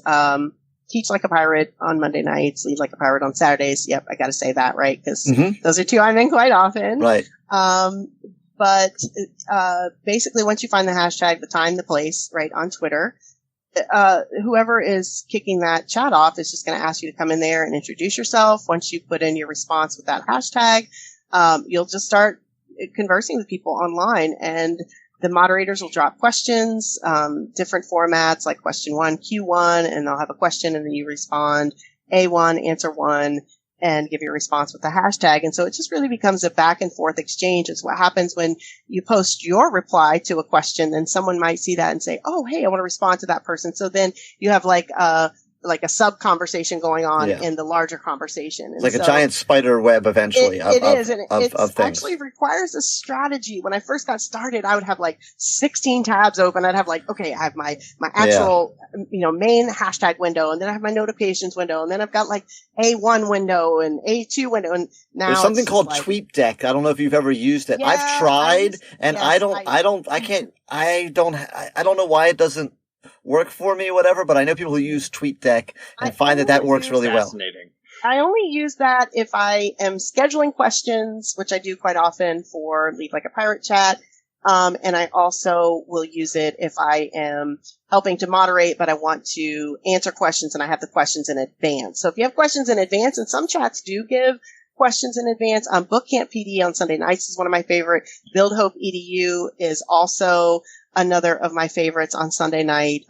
Teach Like a Pirate on Monday nights, Lead Like a Pirate on Saturdays. Yep, I got to say that, right? Because those are 2 I'm in quite often. Right. But basically, once you find the hashtag, the time, the place, right, on Twitter, whoever is kicking that chat off is just going to ask you to come in there and introduce yourself. Once you put in your response with that hashtag, you'll just start conversing with people online, and the moderators will drop questions, different formats like question 1, Q1, and they'll have a question and then you respond A1, answer 1, and give your response with the hashtag. And so it just really becomes a back and forth exchange. It's what happens when you post your reply to a question, then someone might see that and say, oh, hey, I want to respond to that person. So then you have like a sub conversation going on in the larger conversation. And a giant spider web eventually of things. Actually requires a strategy. When I first got started, I would have 16 tabs open. I'd have I have my actual, main hashtag window, and then I have my notifications window, and then I've got A1 window and A2 window. And now there's something called TweetDeck. I don't know if you've ever used it. I've tried and I don't know why it doesn't work for me, whatever, but I know people who use TweetDeck and find that works really well. I only use that if I am scheduling questions, which I do quite often for Lead Like a Pirate chat. And I also will use it if I am helping to moderate, but I want to answer questions and I have the questions in advance. So if you have questions in advance, and some chats do give questions in advance, Bootcamp PD on Sunday nights is one of my favorite. Build Hope EDU is also another of my favorites on Sunday night.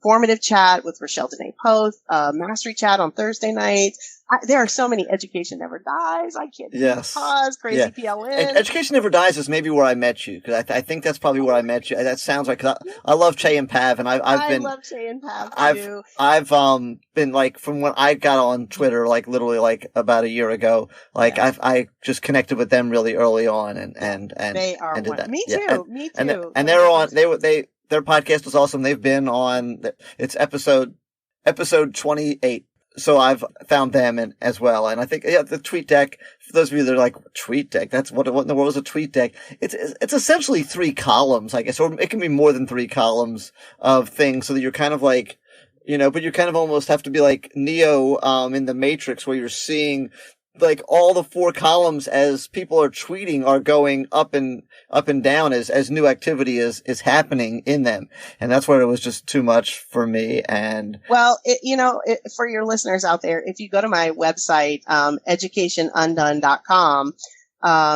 Formative chat with Rochelle Danae Poth, mastery chat on Thursday night. There are so many. Education Never Dies. I can't pause. Crazy PLN. And Education Never Dies is maybe where I met you, because I think that's probably where I met you. That sounds right, because I love Che and Pav, and I love Che and Pav too. I've been from when I got on Twitter, literally about a year ago. I just connected with them really early on, and they are and did that. Me too. Me too. And they were on. their podcast was awesome. They've been on, it's episode 28. So I've found them as well. And I think, the tweet deck, for those of you that are like, tweet deck, that's what in the world is a tweet deck? It's essentially 3 columns, I guess, or it can be more than 3 columns of things so that you're kind of like, but you kind of almost have to be like Neo, in the Matrix, where you're seeing like all the 4 columns as people are tweeting are going up and down as new activity is happening in them. And that's where it was just too much for me. And well, for your listeners out there, if you go to my website, educationundone.com,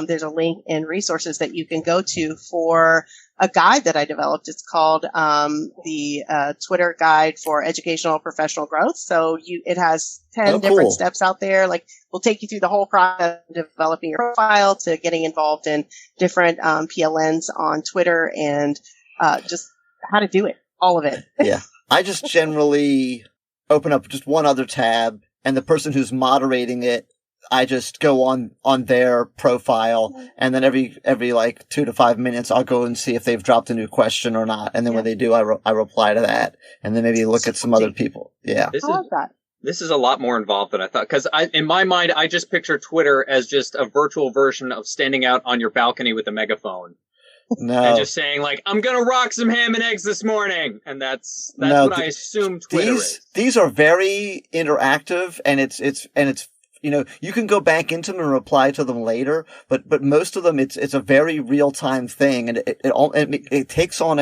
there's a link and resources that you can go to for a guide that I developed. It's called the Twitter Guide for Educational Professional Growth. So it has 10 different steps out there. Like, we'll take you through the whole process of developing your profile to getting involved in different PLNs on Twitter and just how to do it, all of it. Yeah. I just generally open up just one other tab, and the person who's moderating it, I just go on their profile, and then every like 2 to 5 minutes, I'll go and see if they've dropped a new question or not. And then when they do, I reply to that, and then maybe look at some other people. Yeah. I love that. This is a lot more involved than I thought. Because in my mind, I just picture Twitter as just a virtual version of standing out on your balcony with a megaphone. No. And just saying, like, I'm going to rock some ham and eggs this morning. And that's what I assume Twitter is. These are very interactive, and it's you can go back into them and reply to them later, but most of them, it's a very real time thing, and it takes on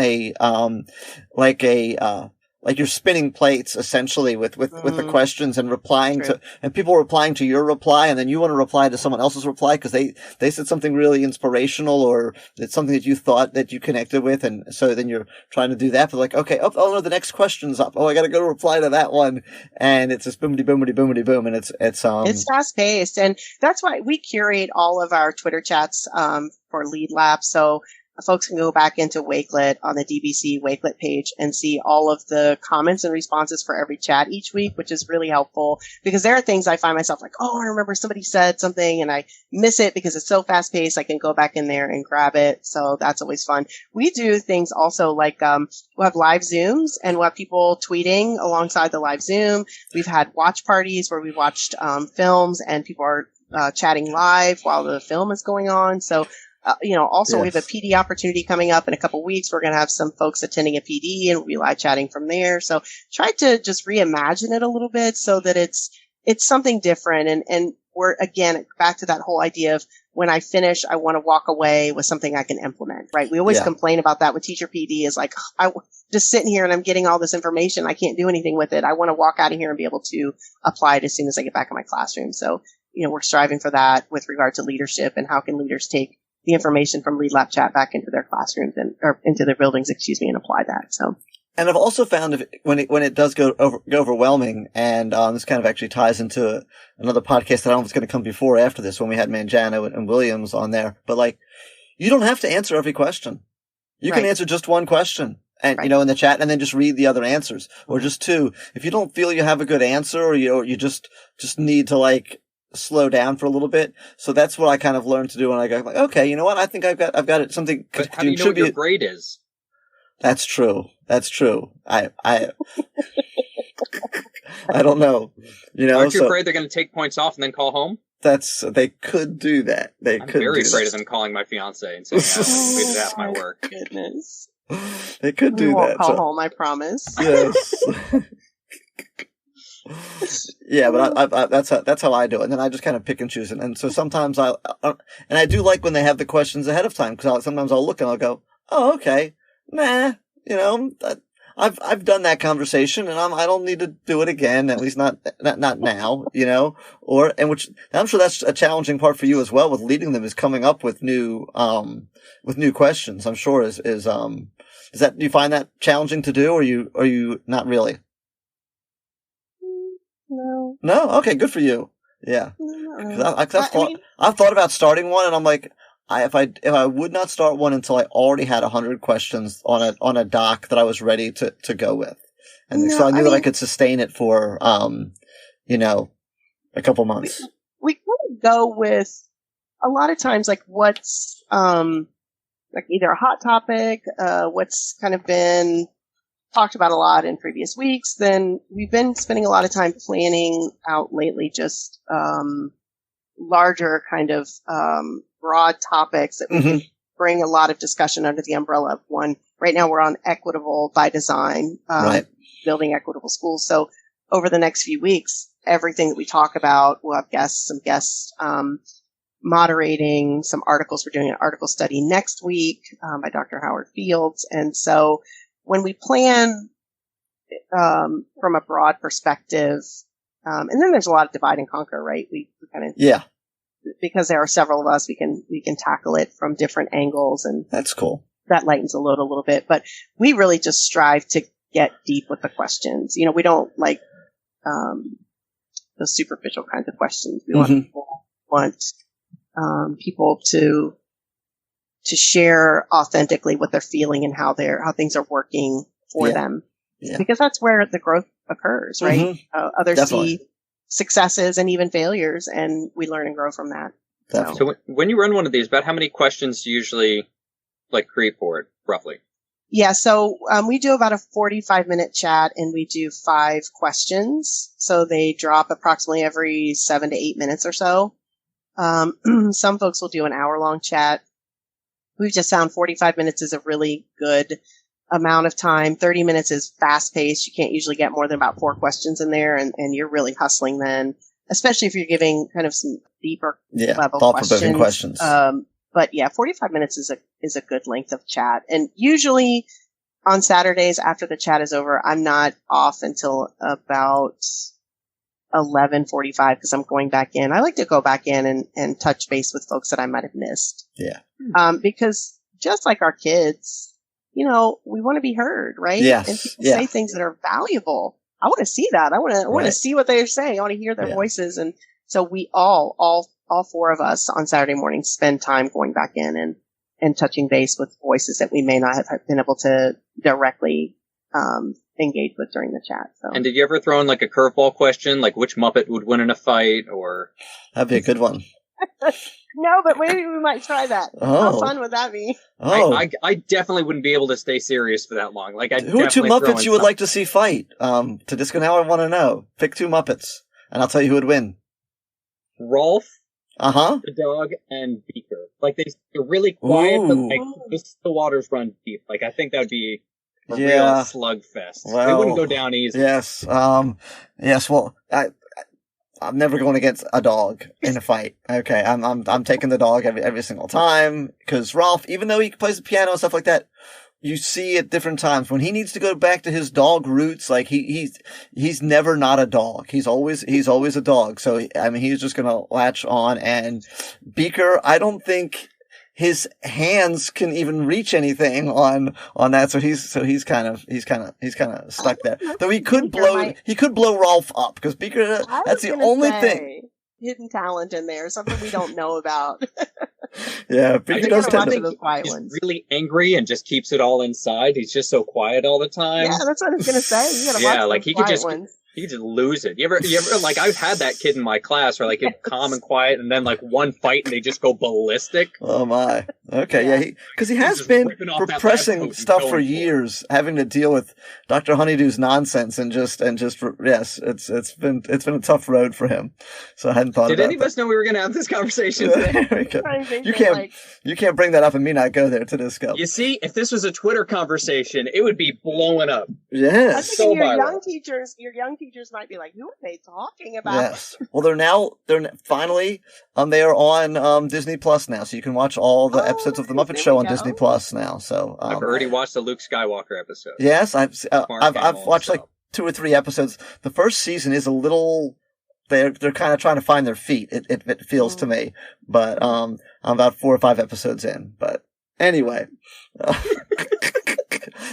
like you're spinning plates essentially with the questions and replying and people replying to your reply, and then you want to reply to someone else's reply because they said something really inspirational, or it's something that you thought that you connected with, and so then you're trying to do that. But like, okay, oh no, the next question's up. Oh, I got to go reply to that one, and it's just boomity boomity boomity boom, and it's fast paced, and that's why we curate all of our Twitter chats for Lead Lab. So folks can go back into Wakelet on the DBC Wakelet page and see all of the comments and responses for every chat each week, which is really helpful because there are things I find myself like, oh, I remember somebody said something and I miss it because it's so fast paced. I can go back in there and grab it. So that's always fun. We do things also like, we'll have live Zooms and we'll have people tweeting alongside the live Zoom. We've had watch parties where we watched, films and people are, chatting live while the film is going on. So, also we have a PD opportunity coming up in a couple weeks. We're going to have some folks attending a PD and we'll be live chatting from there. So try to just reimagine it a little bit so that it's something different. And we're again back to that whole idea of when I finish, I want to walk away with something I can implement, right? We always complain about that with teacher PD is like, I just sitting here and I'm getting all this information. I can't do anything with it. I want to walk out of here and be able to apply it as soon as I get back in my classroom. So, we're striving for that with regard to leadership and how can leaders take the information from Lead Lab Chat back into their classrooms or into their buildings, and apply that. So, and I've also found when it does go overwhelming, and this kind of actually ties into another podcast that I don't know if it's going to come before or after this when we had Mangiano and Williams on there. But like, you don't have to answer every question. You can answer just one question. And, in the chat, and then just read the other answers, or just 2. If you don't feel you have a good answer, or you just need to like slow down for a little bit. So that's what I kind of learned to do when I go like, okay, you know what? I think I've got it. Something. But how do you know what your grade is? That's true. I don't know. Aren't you afraid they're going to take points off and then call home? They could do that. I'm very afraid of them calling my fiance and saying, I completed half my work. Goodness. They could do won't that. Call home, I promise. Yes. Yeah, but that's how I do it. And then I just kind of pick and choose. And so sometimes and I do like when they have the questions ahead of time, because sometimes I'll look and I'll go, oh, okay, nah, I've done that conversation and I don't need to do it again, at least not now, which I'm sure that's a challenging part for you as well with leading them, is coming up with new questions. I'm sure is that, do you find that challenging to do, or you not really? No. No? Okay, good for you. Yeah. I've thought about starting one, and I'm like, if I would not start one until I already had 100 questions on a doc that I was ready to go with. And so I knew that I could sustain it for, a couple months. We kind of go with a lot of times, like what's like either a hot topic, what's kind of been talked about a lot in previous weeks, then we've been spending a lot of time planning out lately just larger kind of broad topics that we can bring a lot of discussion under the umbrella of one. Right now we're on equitable by design, building equitable schools. So over the next few weeks, everything that we talk about, we'll have some guests moderating some articles. We're doing an article study next week by Dr. Howard Fields. And so when we plan from a broad perspective, and then there's a lot of divide and conquer, right? We kind of because there are several of us, we can tackle it from different angles, and that's cool. That lightens the load a little bit. But we really just strive to get deep with the questions. You know, we don't like those superficial kinds of questions. We want people to share authentically what they're feeling and how things are working for them, because that's where the growth occurs, right? Others Definitely. see successes and even failures, and we learn and grow from that. So when you run one of these, about how many questions do you usually create for it, roughly? Yeah, so we do about a 45-minute chat, and we do 5 questions. So they drop approximately every 7 to 8 minutes or so. Some folks will do an hour-long chat. We've just found 45 minutes is a really good amount of time. 30 minutes is fast-paced. You can't usually get more than about 4 questions in there, and you're really hustling then, especially if you're giving kind of some deeper level thought-provoking questions. But yeah, 45 minutes is a good length of chat. And usually on Saturdays after the chat is over, I'm not off until about 11:45 because I'm going back in. I like to go back in and touch base with folks that I might have missed. Yeah. Because just like our kids, you know, we want to be heard, right? Yes. And people say things that are valuable. I want to see that. I want to see what they're saying. I want to hear their voices. And so we all 4 of us on Saturday mornings spend time going back in and touching base with voices that we may not have been able to directly engage with during the chat. So. And did you ever throw in a curveball question, like which Muppet would win in a fight, or? That'd be a good one. No, but maybe we might try that. How fun would that be? I definitely wouldn't be able to stay serious for that long. Who are 2 Muppets you would like to see fight? To Disco Now, I want to know. Pick 2 Muppets, and I'll tell you who would win. Rolf. The dog, and Beaker. They're really quiet, but the waters run deep. I think that would be a real slugfest. Well, they wouldn't go down easy. Yes. Yes. Well, I'm never going against a dog in a fight. Okay. I'm taking the dog every single time, because Rolf, even though he plays the piano and stuff like that, you see at different times when he needs to go back to his dog roots. He's never not a dog. He's always a dog. So he's just gonna latch on. And Beaker, I don't think his hands can even reach anything on that. So he's kind of stuck there. Though he could blow Rolf up, because Beaker, that's the only thing. Hidden talent in there, something we don't know about. Yeah, Beaker does tend to those quiet he's ones. really angry and just keeps it all inside. He's just so quiet all the time. Yeah, that's what I was gonna say. You got he could just lose it. You ever I've had that kid in my class where he's calm and quiet, and then one fight and they just go ballistic. Oh my. Okay, because he has been repressing stuff for years, having to deal with Dr. Honeydew's nonsense and just yes, it's been a tough road for him. So I hadn't thought about it. Did any of us know we were going to have this conversation today? You can't bring that up and me not go there to discuss. You see, if this was a Twitter conversation, it would be blowing up. Yes. I think your young teachers might be like, who are they talking about? Yes. Well, they're finally they are on Disney Plus now, so you can watch all the episodes of the Muppet Show on Disney Plus now. So I've already watched the Luke Skywalker episode. Yes, I've watched 2 or 3 episodes. The first season is a little. They're kind of trying to find their feet. It feels to me, but I'm about 4 or 5 episodes in. But anyway.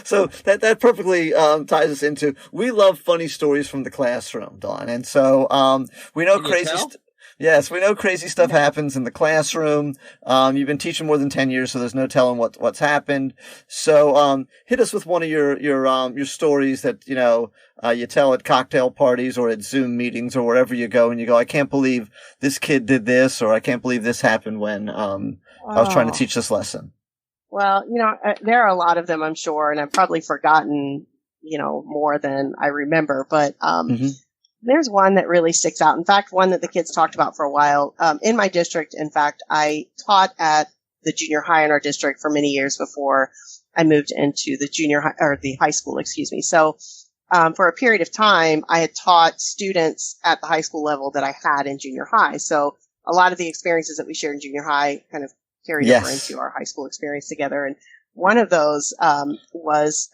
So that perfectly ties us into, we love funny stories from the classroom, Dawn. And so we know crazy stuff happens in the classroom. You've been teaching more than 10 years, so there's no telling what's happened. So hit us with one of your stories that you tell at cocktail parties or at Zoom meetings or wherever you go, and you go, I can't believe this kid did this, or I can't believe this happened when I was trying to teach this lesson. Well, there are a lot of them, I'm sure, and I've probably forgotten, more than I remember. But there's one that really sticks out. In fact, one that the kids talked about for a while. In my district, in fact, I taught at the junior high in our district for many years before I moved into the junior high, or the high school, excuse me. So for a period of time, I had taught students at the high school level that I had in junior high. So a lot of the experiences that we shared in junior high kind of carried over into our high school experience together. And one of those was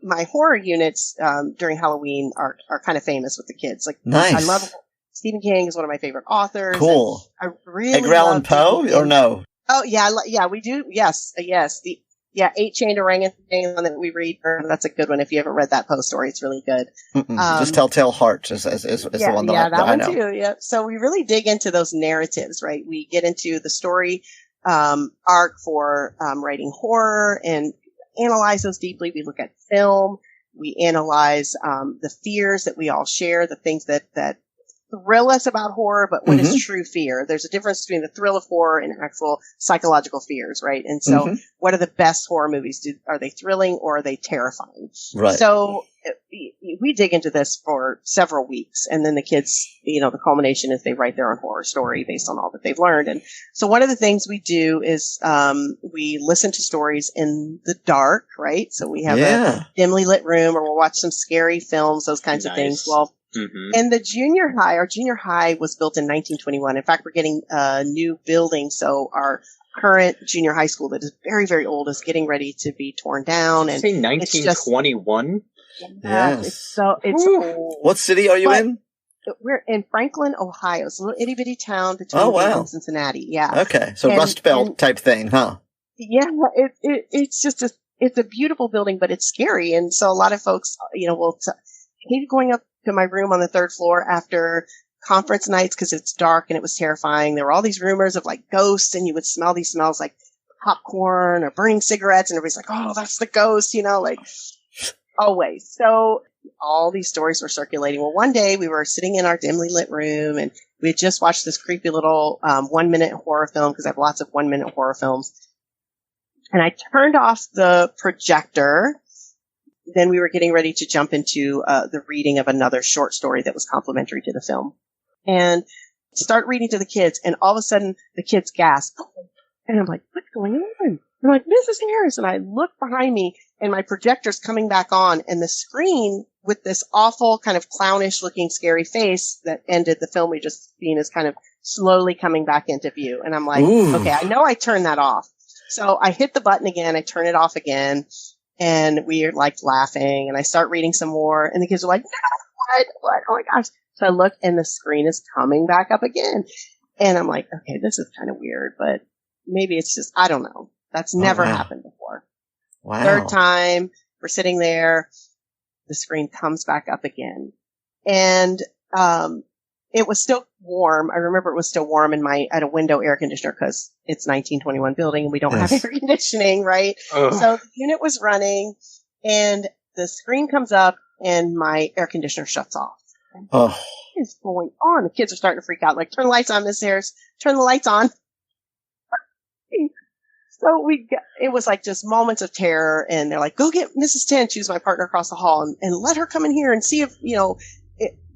my horror units during Halloween are kind of famous with the kids. Like, nice. I love Stephen King is one of my favorite authors. Cool. I really Edgar Allan Poe or no? Oh yeah, we do. Yes. The 8 Chained Orangutan, one that we read. That's a good one. If you haven't read that Poe story, it's really good. Just Telltale Heart is the one that I know. Too. Yeah. So we really dig into those narratives, right? We get into the story arc for writing horror and analyze those deeply. We look at film. We analyze the fears that we all share, the things that thrill us about horror, but what is true fear? There's a difference between the thrill of horror and actual psychological fears, right? And so what are the best horror movies? Are they thrilling or are they terrifying? Right. So we dig into this for several weeks, and then the kids, the culmination is they write their own horror story based on all that they've learned. And so one of the things we do is we listen to stories in the dark, right? So we have a dimly lit room, or we'll watch some scary films, those kinds of things. Well, and the our junior high was built in 1921. In fact, we're getting a new building, so our current junior high school that is very, very old is getting ready to be torn down. And say 1921? It's old. What city are you in? We're in Franklin, Ohio. It's a little itty bitty town between Dayton and Cincinnati. Yeah. Okay. So Rust Belt type thing, huh? Yeah. It's just it's a beautiful building, but it's scary. And so a lot of folks, will hate going up to my room on the 3rd floor after conference nights because it's dark and it was terrifying. There were all these rumors of like ghosts, and you would smell these smells like popcorn or burning cigarettes, and everybody's like, "Oh, that's the ghost," like always. So all these stories were circulating. Well, one day we were sitting in our dimly lit room, and we had just watched this creepy little 1-minute horror film, because I have lots of 1-minute horror films. And I turned off the projector. Then we were getting ready to jump into the reading of another short story that was complementary to the film, and start reading to the kids. And all of a sudden, the kids gasp, and I'm like, "What's going on?" I'm like, "Mrs. Harris," and I look behind me, and my projector's coming back on, and the screen with this awful kind of clownish-looking, scary face that ended the film we just seen is kind of slowly coming back into view. And I'm like, "Okay, I know I turned that off." So I hit the button again, I turn it off again. And we're like laughing, and I start reading some more, and the kids are like, "No, what? Oh my gosh." So I look, and the screen is coming back up again. And I'm like, okay, this is kind of weird, but maybe it's just, I don't know. That's never happened before. Wow. 3rd time, we're sitting there, the screen comes back up again. And it was still warm. I remember it was still warm at a window air conditioner, because it's 1921 building and we don't have air conditioning, right? So the unit was running, and the screen comes up and my air conditioner shuts off. What is going on? The kids are starting to freak out. Like, "Turn the lights on, Miss Harris. Turn the lights on." So it was like just moments of terror, and they're like, "Go get Mrs. Tench," who's my partner across the hall, and let her come in here and see if,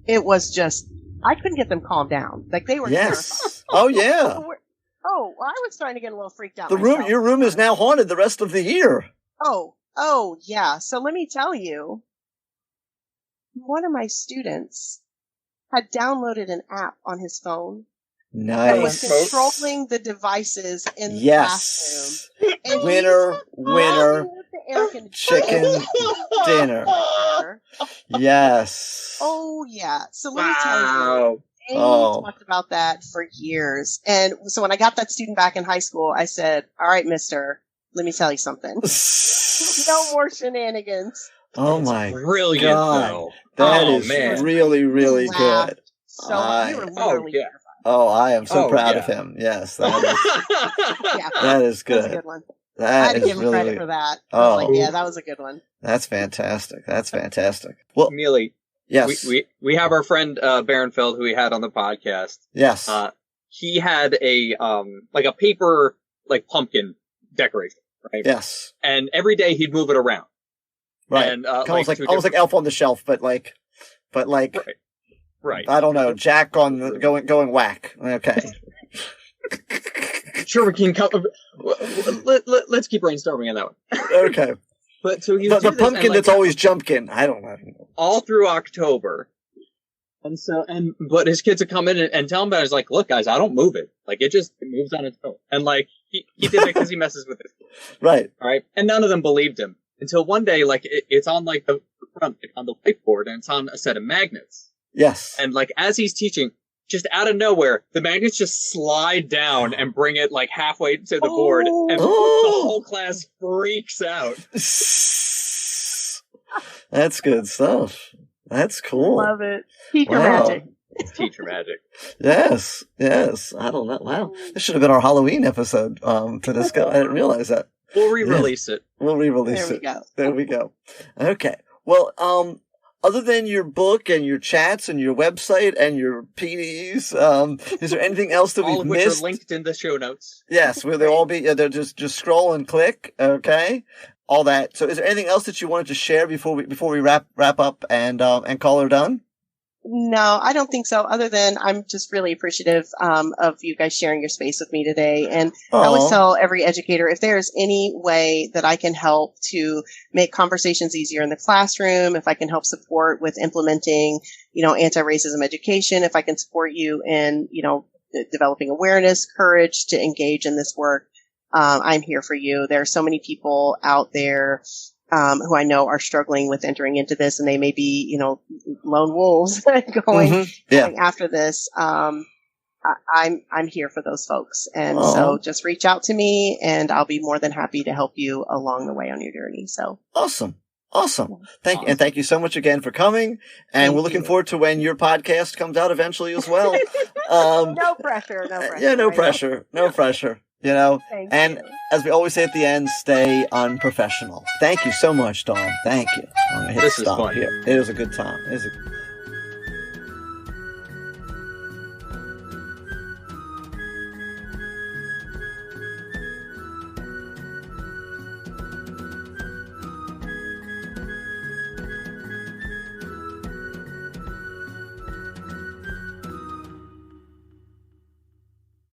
it was just, I couldn't get them calmed down. Like, they were terrified. Oh, yeah. Well, I was starting to get a little freaked out. Your room is now haunted the rest of the year. Oh, yeah. So let me tell you, one of my students had downloaded an app on his phone. Nice. That was controlling the devices in the classroom. And winner, chicken dinner. Yes. Oh, yeah. So let me tell you. They talked about that for years. And so when I got that student back in high school, I said, "All right, mister, let me tell you something. No more shenanigans." Oh, my brilliant, God. Though. That is really, really good. So we were literally terrified. Oh, I am so proud of him. Yes, that is good. That's a good one. I had to give him credit for that. I was like, yeah, that was a good one. That's fantastic. Well, Amelie, yes, we have our friend Barenfeld, who we had on the podcast. Yes, he had a like a paper like pumpkin decoration, right? Yes. And every day he'd move it around. Right. And, almost like Elf on the Shelf, but like, right. I don't know, Jack on the going whack. Okay. Sure, we can come. Let's keep brainstorming on that one. Okay. But so he the pumpkin that's always jumpkin. I don't know. All through October. But his kids would come in and tell him about it. He's like, look, guys, I don't move it. Like, it moves on its own. And like, he did it because he messes with it. Right. All right. And none of them believed him until one day, like, it's on like the front, like, on the whiteboard, and it's on a set of magnets. Yes. And like, as he's teaching, just out of nowhere, the magnets just slide down and bring it like halfway to the board, and the whole class freaks out. That's good stuff. That's cool. Love it. Teacher magic. It's teacher magic. Yes. I don't know. Wow. This should have been our Halloween episode to discuss. I didn't realize that. We'll re-release it. We'll re-release it. There we go. Okay. Well, other than your book and your chats and your website and your PDs, is there anything else that we've missed? All of which are linked in the show notes. Yes, will they all be? They're just scroll and click. Okay, all that. So, is there anything else that you wanted to share before we wrap up and call her done? No, I don't think so. Other than I'm just really appreciative of you guys sharing your space with me today. And I always tell every educator, if there's any way that I can help to make conversations easier in the classroom, if I can help support with implementing, anti-racism education, if I can support you in, developing awareness, courage to engage in this work, I'm here for you. There are so many people out there who I know are struggling with entering into this, and they may be, lone wolves going after this. I'm here for those folks. And so just reach out to me and I'll be more than happy to help you along the way on your journey. So awesome. Thank you. And thank you so much again for coming. And we're looking forward to when your podcast comes out eventually as well. No pressure. Yeah, no pressure. Thank you. As we always say at the end, stay unprofessional. Thank you so much, Dawn. Thank you. I'm going to hit stop here. It was a good time.